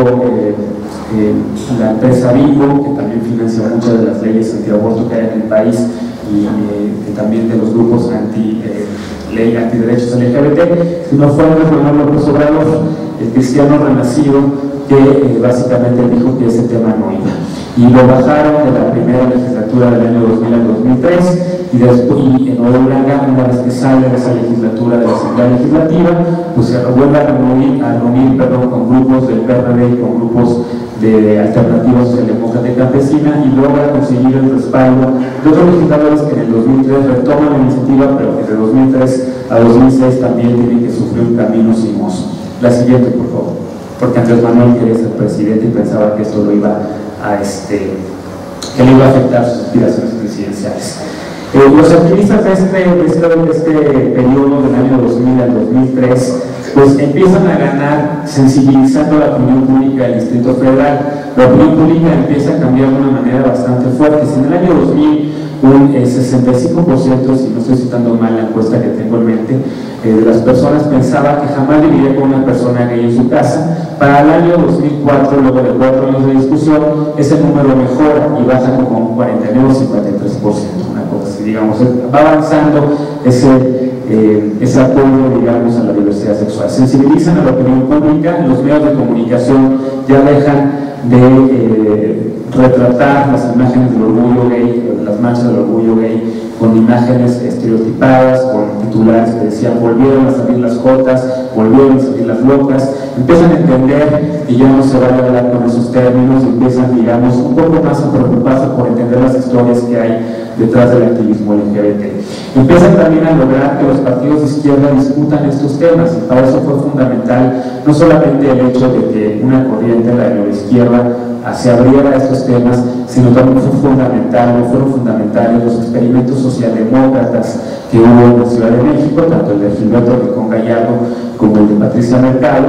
la empresa Vivo, que también financia muchas de las leyes antiaborto que hay en el país, y también de los grupos antiderechos LGBT, sino fue Andrés Manuel López Obrador, el cristiano renacido, que básicamente dijo que ese tema no iba. Y lo bajaron de la primera legislatura del año 2000 al 2003, y después, en Nueva Orleans, una vez que sale de esa legislatura de la Asamblea Legislativa, pues se vuelve a reunir con grupos del PRD y con grupos de Alternativa Socialdemócrata y Campesina, y logra conseguir el respaldo de otros legisladores que en el 2003 retoman la iniciativa, pero que de 2003 a 2006 también tienen que sufrir un camino sinuoso. La siguiente, por favor, porque Andrés Manuel quería ser presidente y pensaba que esto lo iba a que le iba a afectar sus aspiraciones presidenciales. Los activistas de este periodo del año 2000 al 2003 pues empiezan a ganar sensibilizando a la opinión pública del Distrito Federal. La opinión pública empieza a cambiar de una manera bastante fuerte. Si en el año 2000 un 65%, si no estoy citando mal la encuesta que tengo en mente, de las personas pensaba que jamás viviría con una persona gay en su casa, para el año 2004, luego de 4 años de discusión, ese número mejora y baja como un 49 o 53%, una cosa así, digamos, va avanzando ese apoyo, digamos, a la diversidad sexual. Sensibilizan a la opinión pública, los medios de comunicación ya dejan de retratar las imágenes del orgullo gay, las marchas del orgullo gay, con imágenes estereotipadas, con titulares que decían volvieron a salir las jotas, volvieron a salir las locas. Empiezan a entender y ya no se van a hablar con esos términos, empiezan, digamos, un poco más a preocuparse por entender las historias que hay detrás del activismo LGBT. Empiezan también a lograr que los partidos de izquierda discutan estos temas, y para eso fue fundamental no solamente el hecho de que una corriente, la de la izquierda, se abriera a estos temas, sino también fueron fundamentales los experimentos socialdemócratas que hubo en la Ciudad de México, tanto el de Gilberto Rincón Gallardo como el de Patricia Mercado,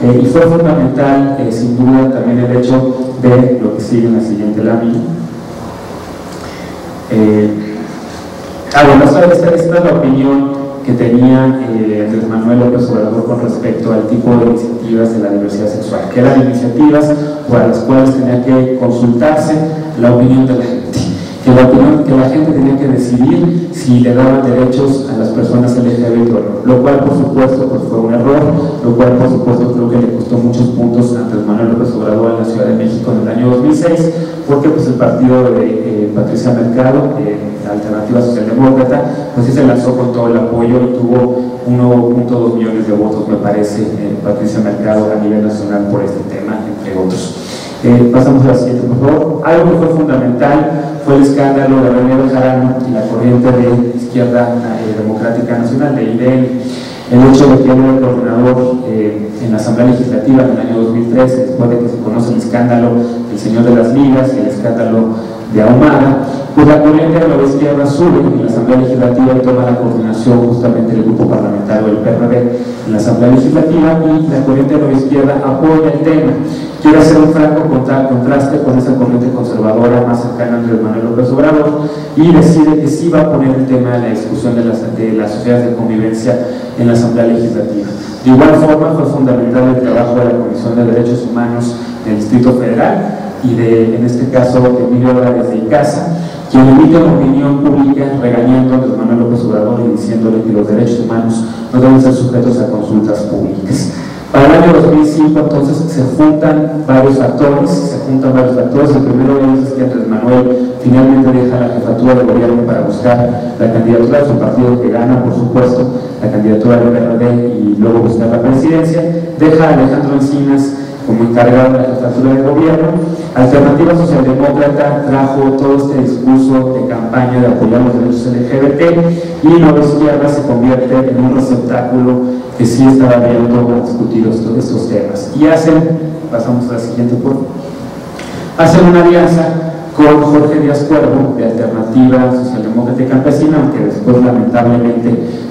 y fue fundamental, sin duda, también el hecho de lo que sigue en la siguiente lámina. Bueno, esta es la opinión que tenía Andrés Manuel López Obrador con respecto al tipo de iniciativas de la diversidad sexual, que eran iniciativas para las cuales tenía que consultarse la opinión de la gente, que la gente tenía que decidir si le daban derechos a las personas LGBT o no, lo cual por supuesto pues, fue un error, lo cual por supuesto creo que le costó muchos puntos a Andrés Manuel López Obrador en la Ciudad de México en el año 2006, porque pues el partido de Patricia Mercado, la Alternativa Socialdemócrata, pues sí se lanzó con todo el apoyo y tuvo 1.2 millones de votos, me parece, Patricia Mercado a nivel nacional por este tema, entre otros. Pasamos a la siguiente, por favor. Algo que fue fundamental fue el escándalo de René Bejarano y la corriente de Izquierda Democrática Nacional, de IDL. El hecho de que él era el coordinador en la Asamblea Legislativa en el año 2013, después de que se conoce el escándalo del Señor de las Ligas y el escándalo de Ahumada, pues la corriente de la izquierda sube en la Asamblea Legislativa y toma la coordinación justamente del grupo parlamentario del PRD en la Asamblea Legislativa, y la corriente de la izquierda apoya el tema. Quiere hacer un franco contraste con esa corriente conservadora más cercana a Andrés Manuel López Obrador, y decide que sí va a poner el tema de la discusión de las sociedades de convivencia en la Asamblea Legislativa. De igual forma fue fundamental el trabajo de la Comisión de Derechos Humanos del Distrito Federal y en este caso Emilio Álvarez de Icaza, quien emite una opinión pública regañando a Andrés Manuel López Obrador y diciéndole que los derechos humanos no deben ser sujetos a consultas públicas. Para el año 2005 entonces se juntan varios factores. El primero de ellos es que Andrés Manuel finalmente deja la jefatura de gobierno para buscar la candidatura de su partido, que gana por supuesto la candidatura del PRD, y luego buscar la presidencia. Deja a Alejandro Encinas como encargado de la jefatura de gobierno. Alternativa Socialdemócrata trajo todo este discurso de campaña de apoyar los derechos LGBT, y Nueva Izquierda se convierte en un receptáculo que sí estaba abierto a discutir estos temas. Y pasamos a la siguiente, por favor. Hacen una alianza con Jorge Díaz Cuervo, de Alternativa Socialdemócrata y Campesina, aunque después lamentablemente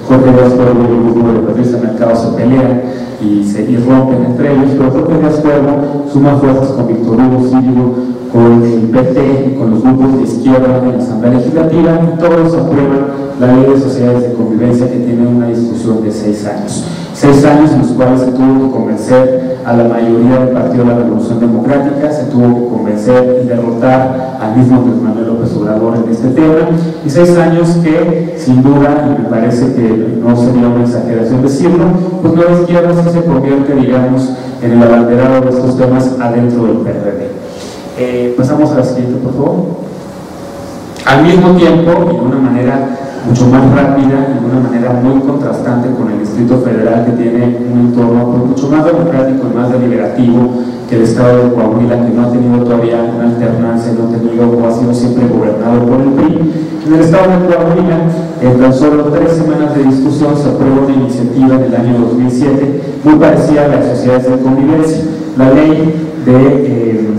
Jorge Díaz Cuervo y el grupo de Patricia Mercado se pelean y rompen entre ellos, pero Jorge Díaz Cuervo suma fuerzas con Víctor Hugo Círigo, con el PT y con los grupos de izquierda en la Asamblea Legislativa, y todos aprueban la Ley de Sociedades de Convivencia, que tiene una discusión de 6 años. 6 años en los cuales se tuvo que convencer a la mayoría del Partido de la Revolución Democrática, se tuvo que convencer y derrotar al mismo Andrés Manuel López Obrador en este tema, y 6 años que, sin duda, y me parece que no sería una exageración decirlo, pues Nueva Izquierda sí se convierte, digamos, en el abanderado de estos temas adentro del PRD. Pasamos a la siguiente, por favor. Al mismo tiempo, y de una manera mucho más rápida y de una manera muy contrastante con el Distrito Federal, que tiene un entorno mucho más democrático y más deliberativo que el estado de Coahuila, que no ha tenido todavía una alternancia, no ha tenido o ha sido siempre gobernado por el PRI. En el estado de Coahuila, en tan solo 3 semanas de discusión, se aprueba una iniciativa del año 2007 muy parecida a las sociedades de convivencia, la ley de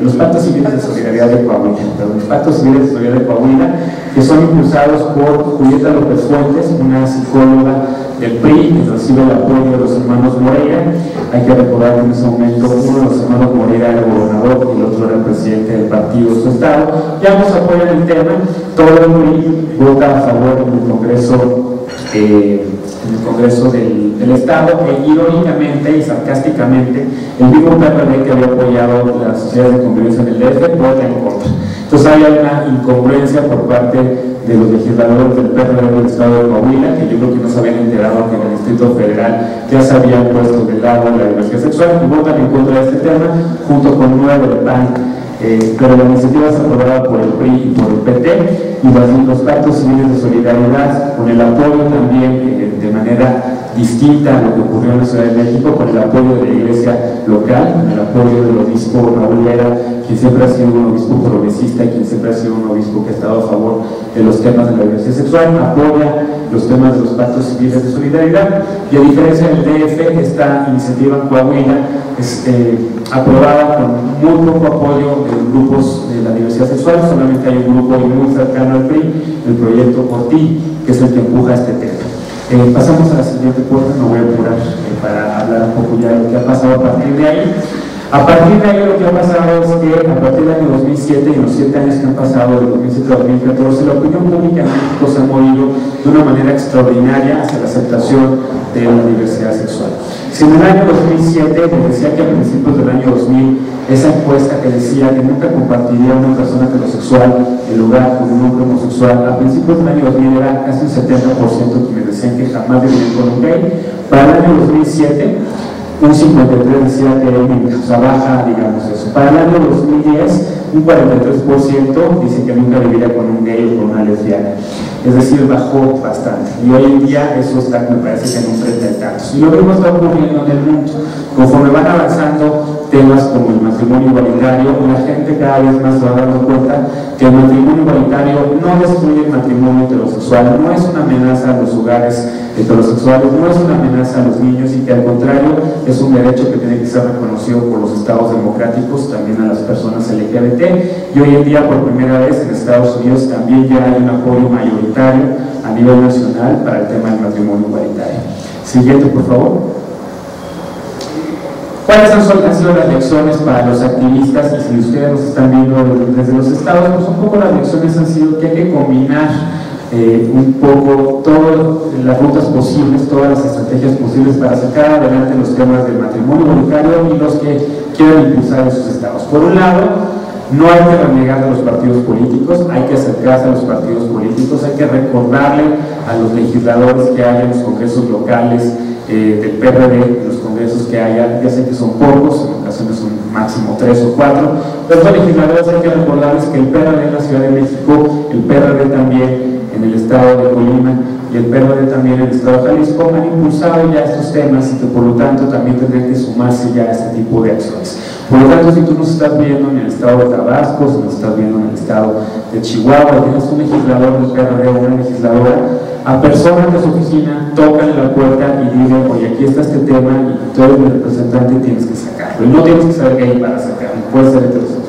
los pactos civiles de solidaridad de Coahuila, los pactos civiles de solidaridad de Coahuila, que son impulsados por Julieta López Fuentes, una psicóloga del PRI, que recibe el apoyo de los hermanos Moreira. Hay que recordar que en ese momento uno de los hermanos Moreira era el gobernador y el otro era el presidente del partido de su estado, y ambos apoyan el tema. Todo el PRI vota a favor en el Congreso del Estado, e irónicamente y sarcásticamente el mismo PRD que había apoyado las sociedades de convivencia en el DF vota en contra. Entonces hay una incongruencia por parte de los legisladores del PRD del estado de Coahuila, que yo creo que no se habían enterado que en el Distrito Federal ya se habían puesto del lado de la diversidad sexual y votan en contra de este tema junto con 9 del PAN. Pero la iniciativa es aprobada por el PRI y por el PT, y los pactos civiles de solidaridad, con el apoyo también de manera distinta a lo que ocurrió en la Ciudad de México, con el apoyo de la iglesia local, con el apoyo del obispo Raúl Vera, quien siempre ha sido un obispo progresista y quien siempre ha sido un obispo que ha estado a favor de los temas de la diversidad sexual, apoya los temas de los pactos civiles de solidaridad. Y a diferencia del DF, esta iniciativa en Coahuila es aprobada con muy poco apoyo de grupos de la diversidad sexual. Solamente hay un grupo muy cercano al PRI, el Proyecto Por Ti, que es el que empuja este tema. Pasamos a la siguiente puerta, me voy a apurar para hablar un poco ya de lo que ha pasado a partir de ahí. A partir de ahí lo que ha pasado es que a partir del año 2007 y en los 7 años que han pasado, de 2007 a 2014, la opinión pública en México se ha movido de una manera extraordinaria hacia la aceptación de la diversidad sexual. Si en el año 2007 les decía que a principios del año 2000 esa encuesta que decía que nunca compartiría una persona heterosexual el lugar con un hombre homosexual, a principios del año 2000 era casi un 70% quienes decían que jamás vivirían con un gay. Para el año 2007 un 53% decía que baja, digamos eso. Para el año 2010 un 43% dice que nunca viviría con un gay o con una lesbiana, es decir, bajó bastante, y hoy en día eso está, me parece que en un 30 y tantos, y lo mismo está ocurriendo en el mundo. Conforme van avanzando temas como el matrimonio igualitario, la gente cada vez más se va dando cuenta que el matrimonio igualitario no destruye el matrimonio heterosexual, no es una amenaza a los hogares heterosexuales, no es una amenaza a los niños, y que al contrario es un derecho que tiene que ser reconocido por los estados democráticos, también a las personas LGBT, y hoy en día por primera vez en Estados Unidos también ya hay un apoyo mayoritario a nivel nacional para el tema del matrimonio igualitario. Siguiente, por favor. ¿Cuáles han sido las lecciones para los activistas? Y si ustedes nos están viendo desde los estados, pues un poco las lecciones han sido que hay que combinar un poco todas las rutas posibles, todas las estrategias posibles para sacar adelante los temas del matrimonio igualitario y los que quieran impulsar en sus estados. Por un lado, no hay que renegar a los partidos políticos, hay que acercarse a los partidos políticos, hay que recordarle a los legisladores que hay en los congresos locales del PRD, los congresos que haya, ya sé que son pocos, en ocasiones son máximo 3 o 4, pero los legisladores hay que recordarles que el PRD en la Ciudad de México, el PRD también en el estado de Colima y y el PRD también en el Estado de Jalisco han impulsado ya estos temas y que por lo tanto también tendrían que sumarse ya a este tipo de acciones. Por lo tanto, si tú nos estás viendo en el Estado de Tabasco, si nos estás viendo en el Estado de Chihuahua, tienes un legislador del PRD o una legisladora, a personas de su oficina, tócale la puerta y dile, oye, aquí está este tema y tú eres mi representante y tienes que sacarlo. Y no tienes que ser gay para sacarlo, puedes ser heterosexual.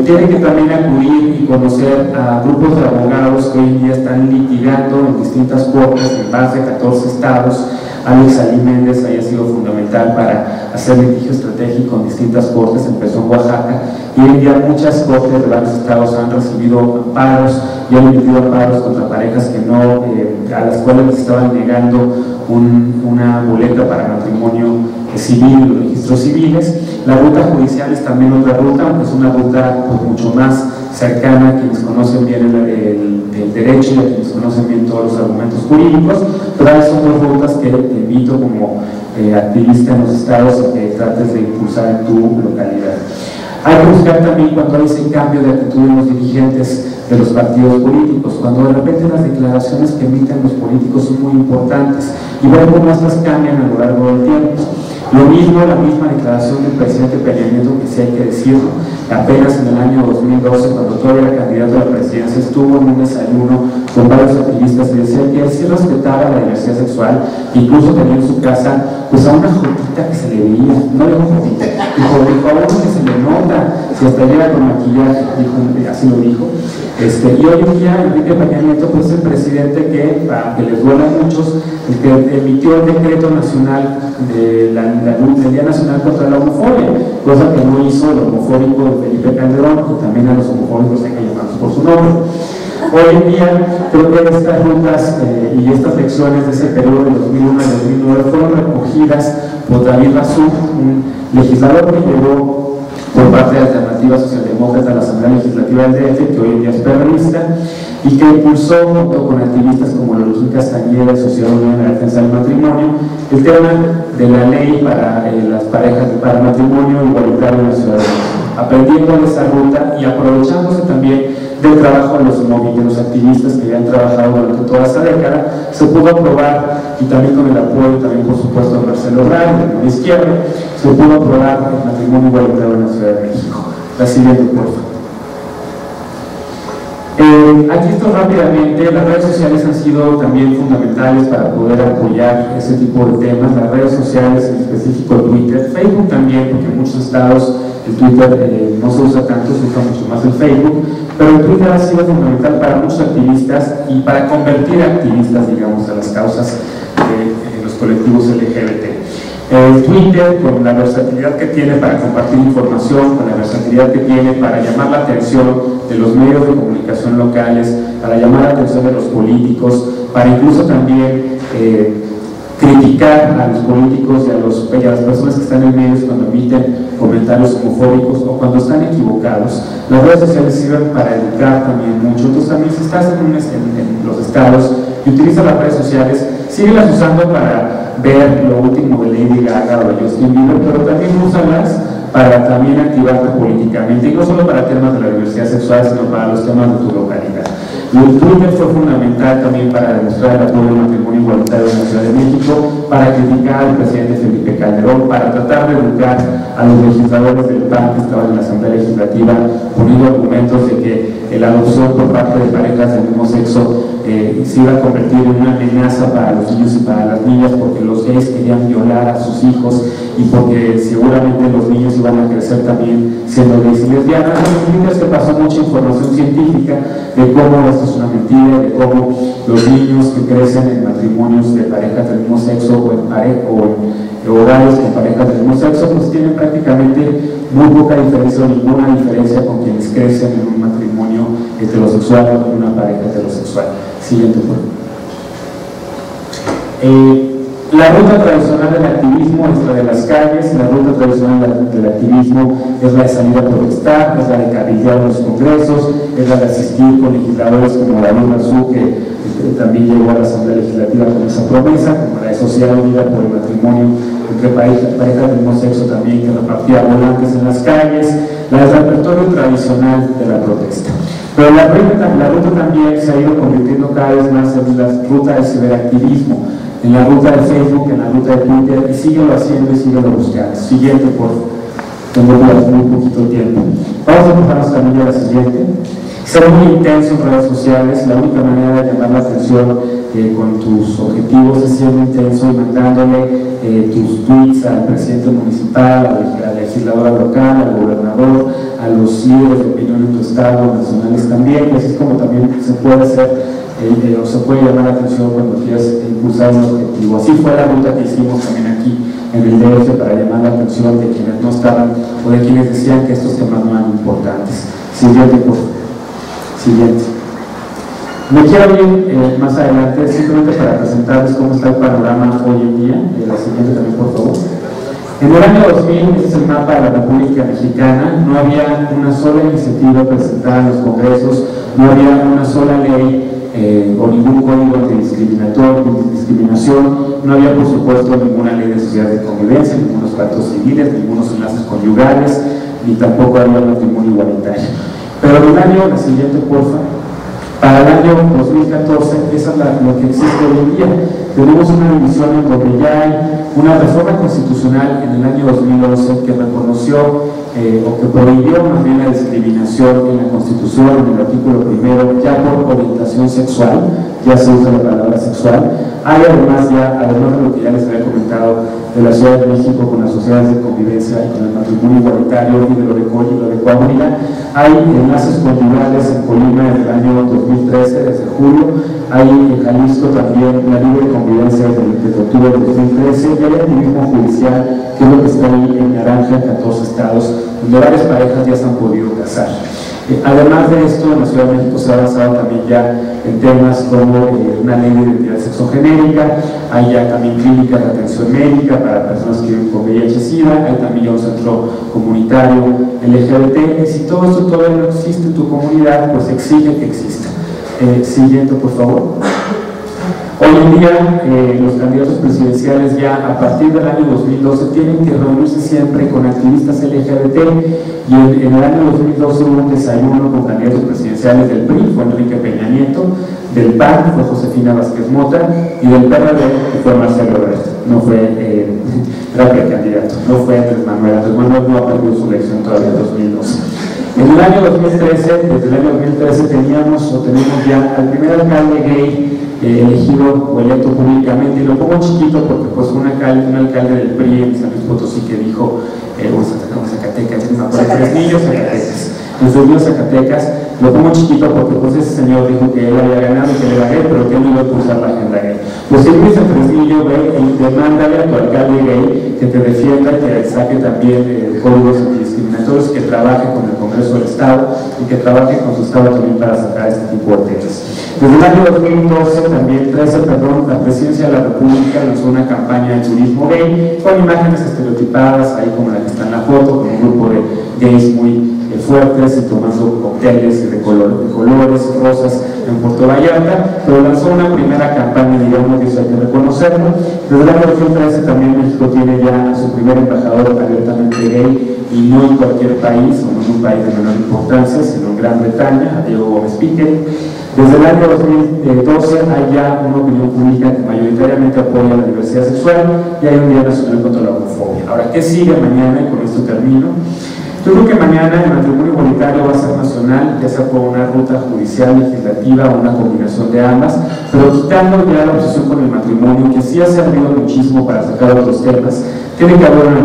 Tiene que también acudir y conocer a grupos de abogados que hoy en día están litigando en distintas cortes en base a 14 estados. Alex Ali Méndez haya sido fundamental para hacer litigio estratégico en distintas cortes, empezó en Oaxaca y hoy en día muchas cortes de varios estados han recibido amparos y han emitido amparos contra parejas que no, a las cuales les estaban negando una boleta para matrimonio civil, los registros civiles. La ruta judicial es también otra ruta, aunque es una ruta pues, mucho más cercana a quienes conocen bien el derecho y a quienes conocen bien todos los argumentos jurídicos, pero hay son dos rutas que te invito como activista en los estados a que trates de impulsar en tu localidad. Hay que buscar también cuando hay ese cambio de actitud en los dirigentes de los partidos políticos, cuando de repente las declaraciones que emiten los políticos son muy importantes y ver cómo estas cambian a lo largo del tiempo. Lo mismo, la misma declaración del presidente Peña Nieto, que sí hay que decirlo, apenas en el año 2012, cuando todavía era candidato a la presidencia, estuvo en un desayuno con varios activistas y decía que él sí respetaba la diversidad sexual, incluso tenía en su casa pues a una jotita que se le veía, no dijo jotita, dijo a uno que se le nota, si hasta llega con maquillaje, dijo, así lo dijo. Y hoy en día Enrique Peña Nieto pues, es el presidente que, aunque les duela a muchos, el que emitió el decreto nacional del Día Nacional contra la Homofobia, cosa que no hizo el homofóbico de Felipe Calderón, que también a los homofóbicos hay que llamarlos por su nombre. Hoy en día creo que estas rutas y estas lecciones de ese periodo de 2001 a 2009 fueron recogidas por David Razú, un legislador que llegó por parte de Alternativa Socialdemócrata a la Asamblea Legislativa del DF, que hoy en día es perredista, y que impulsó junto con activistas como Luz Castañeda, Sociedad Unida en la Defensa del Matrimonio, el tema de la ley para las parejas para matrimonio igualitario en la Ciudad de México, aprendiendo de esa ruta y aprovechándose también del trabajo de los activistas que habían trabajado durante toda esta década, se pudo aprobar, y también con el apoyo, también por supuesto de Marcelo Ebrard, de la izquierda, se pudo aprobar el matrimonio igualitario en la Ciudad de México. La siguiente, por favor. Aquí esto rápidamente, las redes sociales han sido también fundamentales para poder apoyar ese tipo de temas, las redes sociales, en específico Twitter, Facebook también, porque en muchos estados el Twitter no se usa tanto, se usa mucho más el Facebook, pero el Twitter ha sido fundamental para muchos activistas y para convertir activistas, digamos, a las causas de los colectivos LGBT. Twitter, con la versatilidad que tiene para compartir información, con la versatilidad que tiene para llamar la atención de los medios de comunicación locales, para llamar la atención de los políticos, para incluso también criticar a los políticos y a las personas que están en medios cuando emiten comentarios homofóbicos o cuando están equivocados. Las redes sociales sirven para educar también mucho. Entonces también si estás en los estados y utilizas las redes sociales, síguelas usando para ver lo último de Lady Gaga o de Justin Bieber, pero también úsalas para también activarte políticamente, y no solo para temas de la diversidad sexual, sino para los temas de tu localidad. El Twitter fue fundamental también para demostrar el apoyo al matrimonio igualitario en la Ciudad de México, para criticar al presidente Felipe Calderón, para tratar de educar a los legisladores del PAN que estaban en la Asamblea Legislativa, poniendo argumentos de que la adopción por parte de parejas del mismo sexo se iba a convertir en una amenaza para los niños y para las niñas, porque los gays querían violar a sus hijos y porque seguramente los niños iban a crecer también siendo gays y lesbianas. En Twitter se pasó mucha información científica de cómo esto es una mentira, de cómo los niños que crecen en matrimonios de parejas del mismo sexo o en hogares con parejas del mismo sexo, pues tienen prácticamente muy poca diferencia o ninguna diferencia con quienes crecen en un matrimonio heterosexual o en una pareja heterosexual. Siguiente, por favor. La ruta tradicional del activismo es la de las calles, la ruta tradicional del activismo es la de salir a protestar, es la de cabildear en los congresos, es la de asistir con legisladores como David Razú, que también llegó a la Asamblea Legislativa con esa promesa, como la de Sociedad Unida por el Matrimonio entre parejas del mismo sexo también, que repartía volantes en las calles, la del repertorio tradicional de la protesta. Pero la ruta también se ha ido convirtiendo cada vez más en la ruta de ciberactivismo, en la ruta de Facebook, en la ruta de Twitter, y síguelo haciendo y síguelo buscando. Siguiente, por favor. Tengo muy poquito tiempo. Vamos a pasarnos también a la siguiente. Ser muy intenso en redes sociales. La única manera de llamar la atención con tus objetivos es siendo intenso y mandándole tus tweets al presidente municipal, a la legisladora local, al gobernador, a los líderes de opinión en tu estado, nacionales también. Y así es como también se puede hacer o se puede llamar la atención cuando quieras impulsar un objetivo. Así fue la ruta que hicimos también aquí en el DF para llamar la atención de quienes no estaban o de quienes decían que estos temas no eran importantes. Siguiente, por favor. Siguiente. Me quiero ir más adelante simplemente para presentarles cómo está el panorama hoy en día. La siguiente también, por favor. En el año 2000, este es el mapa de la República Mexicana, no había una sola iniciativa presentada en los congresos, no había una sola ley o ningún código antidiscriminación, no había por supuesto ninguna ley de sociedad de convivencia, ningunos pactos civiles, ningunos enlaces conyugales, ni tampoco había matrimonio igualitario. Pero en el año, la siguiente porfa, para el año 2014, esa es lo que existe hoy en día. Tenemos una división en donde ya hay una reforma constitucional en el año 2011 que reconoció o que prohibió más bien la discriminación en la Constitución, en el artículo primero, ya por orientación sexual, ya se usa la palabra sexual. Hay además de lo que ya les había comentado de la Ciudad de México con las sociedades de convivencia y con el matrimonio igualitario y de lo de Coahuila, hay enlaces conyugales en Colima desde el año 2013, desde julio, hay en Jalisco también la libre convivencia desde octubre de 2013, y hay activismo judicial, que es lo que está ahí en naranja en 14 estados, donde varias parejas ya se han podido casar. Además de esto, en la Ciudad de México se ha avanzado también ya en temas como una ley de identidad sexogenérica, hay ya también clínicas de atención médica para personas que viven con VIH-Sida, hay también ya un centro comunitario LGBT, y si todo esto todavía no existe en tu comunidad, pues exige que exista. Siguiente, por favor. Hoy en día, los candidatos presidenciales ya a partir del año 2012 tienen que reunirse siempre con activistas LGBT, y en el año 2012 hubo un desayuno con candidatos presidenciales del PRI, fue Enrique Peña Nieto, del PAN fue Josefina Vázquez Mota, y del PRD fue Marcelo Ebrard, no fue era precandidato, no fue Andrés Manuel. Andrés Manuel no ha perdido su elección todavía en 2012. En el año 2013, desde el año 2013 tenemos ya al primer alcalde gay elegido o electo públicamente, y lo pongo chiquito porque pues un alcalde del PRI en San Luis Potosí que dijo, Zacatecas, Zacatecas, en su río Zacatecas, lo pongo chiquito porque pues ese señor dijo que él había ganado y que le iba a gay, pero que él no iba a impulsar la agenda gay. Pues el Luis Fresnillo, demándale a tu alcalde gay que te defienda, que saque también códigos antidiscriminatorios, que trabaje con el Congreso del Estado y que trabaje con su Estado también para sacar este tipo de temas. Desde el año 2012, la Presidencia de la República lanzó una campaña de turismo gay con imágenes estereotipadas, ahí como la que está en la foto, con un grupo de gays muy fuertes y tomando cócteles de colores rosas en Puerto Vallarta, pero lanzó una primera campaña, digamos, que eso hay que reconocerlo. Desde el año 2013 también México tiene ya a su primer embajador abiertamente gay, y no en cualquier país, o no en un país de menor importancia, sino en Gran Bretaña, a Diego Gómez Piquet. Desde el año 2012 hay ya una opinión pública que mayoritariamente apoya la diversidad sexual, y hay un Día Nacional contra la Homofobia. Ahora, ¿qué sigue mañana? Y con esto termino. Yo creo que mañana el matrimonio igualitario va a ser nacional, ya sea por una ruta judicial, legislativa o una combinación de ambas, pero quitando ya la obsesión con el matrimonio, que sí ha servido muchísimo para sacar otros temas, tiene que haber una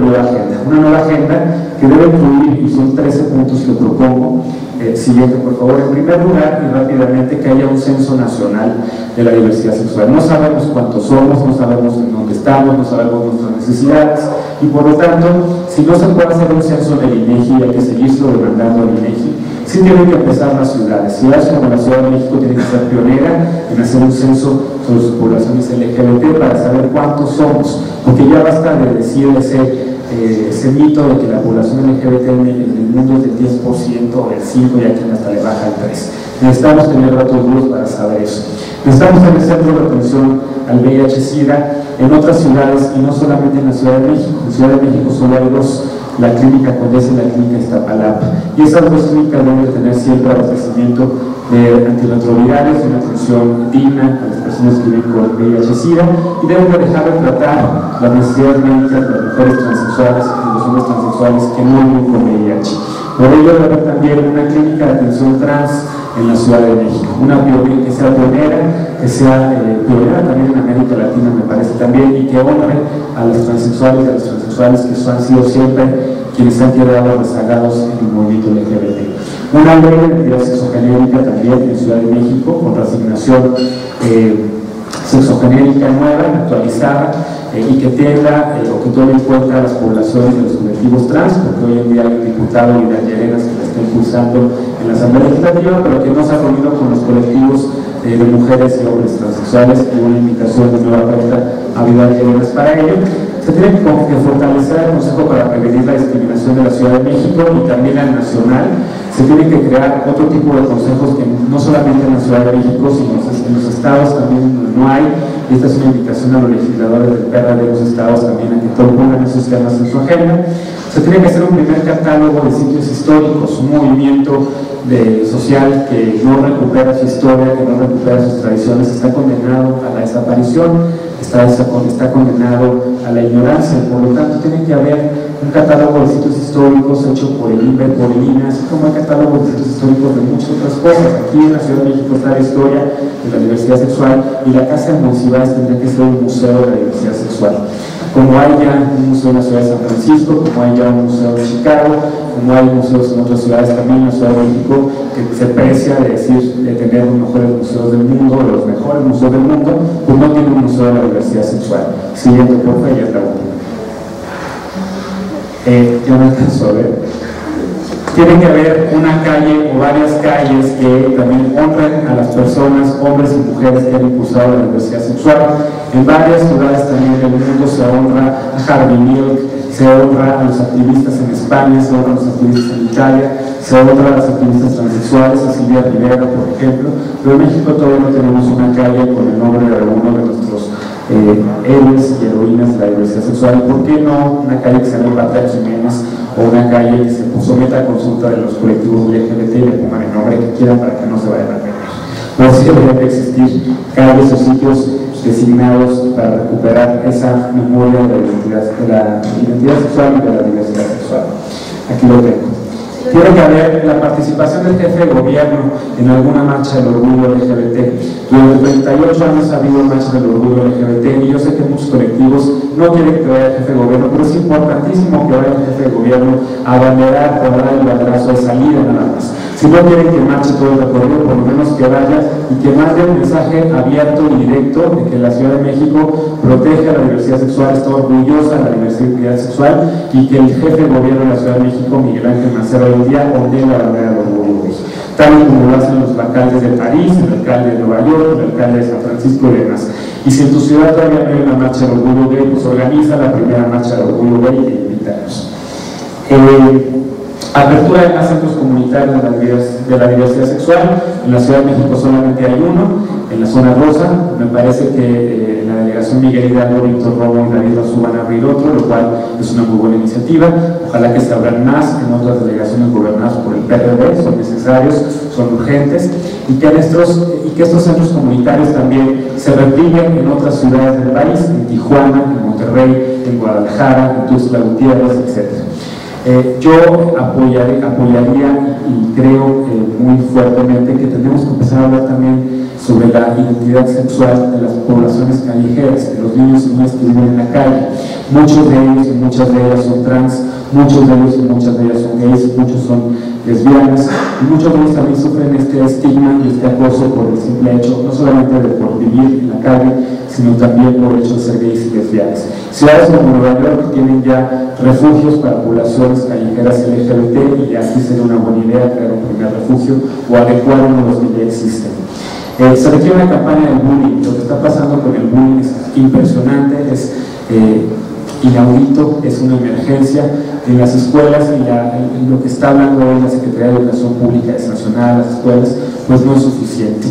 nueva agenda que debe incluir, y son 13 puntos que propongo. Siguiente, por favor. En primer lugar, y rápidamente, que haya un censo nacional de la diversidad sexual. No sabemos cuántos somos, no sabemos en dónde estamos, no sabemos nuestras necesidades, y por lo tanto, si no se puede hacer un censo del INEGI, hay que seguirlo demandando al INEGI. Sí tienen que empezar las ciudades. Ciudades como la Ciudad de México tienen que ser pionera en hacer un censo sobre sus poblaciones LGBT para saber cuántos somos, porque ya basta de decir ese mito de que la población LGBT en el mundo es del 10% o del 5%, y aquí hasta le baja el 3%. Necesitamos tener datos duros para saber eso. Necesitamos tener centros de atención al VIH-Sida en otras ciudades, y no solamente en la Ciudad de México. En Ciudad de México solo hay 2. la Clínica Condesa y la Clínica Iztapalapa. Y esas dos clínicas deben de tener siempre abastecimiento de antirretrovirales, una atención digna a las personas que viven con VIH-Sida, y deben de dejar de tratar las necesidades médicas de las mujeres transexuales y los hombres transexuales que no viven con VIH. Por ello debe haber también una clínica de atención trans en la Ciudad de México, una que sea pionera, que sea pionera también en América Latina, me parece también, y que honre a los transexuales y a los transexuales que han sido siempre quienes han quedado rezagados en el movimiento LGBT. Una ley de identidad sexogenérica también en Ciudad de México, con reasignación sexogenérica nueva, actualizada, y que tenga o que tome en cuenta las poblaciones de los colectivos trans, porque hoy en día hay un diputado, Vidal Llerenas, que la está impulsando en la Asamblea Legislativa, pero que no se ha reunido con los colectivos de mujeres y hombres transexuales, y una invitación de nueva cuenta a Vidal Llerenas para ello. Se tiene que fortalecer el Consejo para Prevenir la Discriminación de la Ciudad de México y también al nacional. Se tiene que crear otro tipo de consejos que no solamente en la Ciudad de México, sino en los estados también no hay. Y esta es una invitación a los legisladores del PRD de los estados también a que pongan esos temas en su agenda. Se tiene que hacer un primer catálogo de sitios históricos, un movimiento social que no recupera su historia, que no recupera sus tradiciones, está condenado a la desaparición, está condenado a la ignorancia. Por lo tanto, tiene que haber un catálogo de sitios históricos hecho por el INPE, por el INE, así como hay catálogo de sitios históricos de muchas otras cosas. Aquí en la Ciudad de México está la historia de la diversidad sexual, y la Casa de Monsiváis tendría que ser un museo de la diversidad sexual. Como hay ya un museo en la ciudad de San Francisco, como hay ya un museo en Chicago, como hay museos en otras ciudades también en la Ciudad de México, que se precia de tener los mejores museos del mundo, de los mejores museos del mundo, pues no tiene un museo de la diversidad sexual. Siguiente, por favor, ya es la última. Yo no alcanzo a ver. Tiene que haber una calle o varias calles que también honren a las personas, hombres y mujeres que han impulsado la diversidad sexual. En varias ciudades también del mundo se honra a Harvey Milk, se honra a los activistas en España, se honra a los activistas en Italia, se honra a los activistas transexuales, a Silvia Rivera, por ejemplo, pero en México todavía no tenemos una calle con el nombre de alguno de nuestros héroes y heroínas de la diversidad sexual. ¿Por qué no una calle que se llame Patria Jiménez, o una calle que se someta a consulta de los colectivos LGBT y le pongan el nombre que quieran para que no se vayan a perder? Por eso deberían de existir calles o sitios designados para recuperar esa memoria de la identidad sexual y de la diversidad sexual. Aquí lo tengo. Tiene que haber la participación del jefe de gobierno en alguna marcha del orgullo LGBT. Durante 38 años ha habido marchas del orgullo LGBT, y yo sé que muchos colectivos no quieren que vaya el jefe de gobierno, pero es importantísimo que vaya el jefe de gobierno a abanderar o a dar el banderazo de salida nada más. Si no quieren que marche todo el recorrido, por lo menos que vaya y que mande un mensaje abierto y directo de que la Ciudad de México protege a la diversidad sexual, está orgullosa de la diversidad sexual, y que el jefe de gobierno de la Ciudad de México, Miguel Ángel Mancera, hoy en día ondee la bandera del orgullo gay, tal como lo hacen los alcaldes de París, el alcalde de Nueva York, el alcalde de San Francisco y demás. Y si en tu ciudad todavía no hay una marcha del orgullo gay, pues organiza la primera marcha del orgullo gay e invítanos. Apertura de más centros comunitarios de la diversidad sexual. En la Ciudad de México solamente hay uno, en la zona rosa. Me parece que en la delegación Miguel Hidalgo, Víctor Romo y David Razú van a abrir otro, lo cual es una muy buena iniciativa. Ojalá que se abran más en otras delegaciones gobernadas por el PRD, son necesarios, son urgentes, y que estos centros comunitarios también se repliquen en otras ciudades del país, en Tijuana, en Monterrey, en Guadalajara, en Tuxtla Gutiérrez, etc. Yo apoyaría y creo muy fuertemente que tenemos que empezar a hablar también sobre la identidad sexual de las poblaciones callejeras, de los niños y niñas que viven en la calle. Muchos de ellos y muchas de ellas son trans, muchos de ellos y muchas de ellas son gays, muchos son lesbianas, y muchos de ellos también sufren este estigma y este acoso por el simple hecho, no solamente de por vivir en la calle, sino también por el hecho de ser gays y lesbianas. Ciudades como Nueva York tienen ya refugios para poblaciones callejeras LGBT, y aquí sería una buena idea crear un primer refugio o adecuar uno de los que ya existen. Se requiere una campaña de bullying. Lo que está pasando con el bullying es impresionante, es inaudito, es una emergencia en las escuelas, y lo que está hablando hoy la Secretaría de Educación Pública es nacional, las escuelas, pues no es suficiente.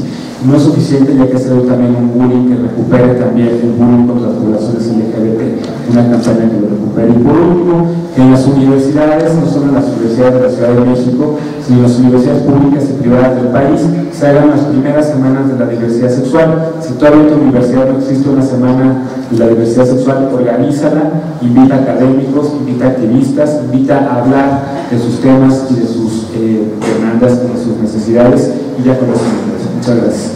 No es suficiente, ya que se ve también un bullying que recupere también el bullying contra las poblaciones LGBT, una campaña que lo recupere. Y por último, en las universidades, no solo en las universidades de la Ciudad de México, sino en las universidades públicas y privadas del país, se hagan las primeras semanas de la diversidad sexual. Si todavía en tu universidad no existe una semana de la diversidad sexual, organízala, invita a académicos, invita a activistas, invita a hablar de sus temas y de sus demandas y de sus necesidades, y ya con eso. Muchas gracias.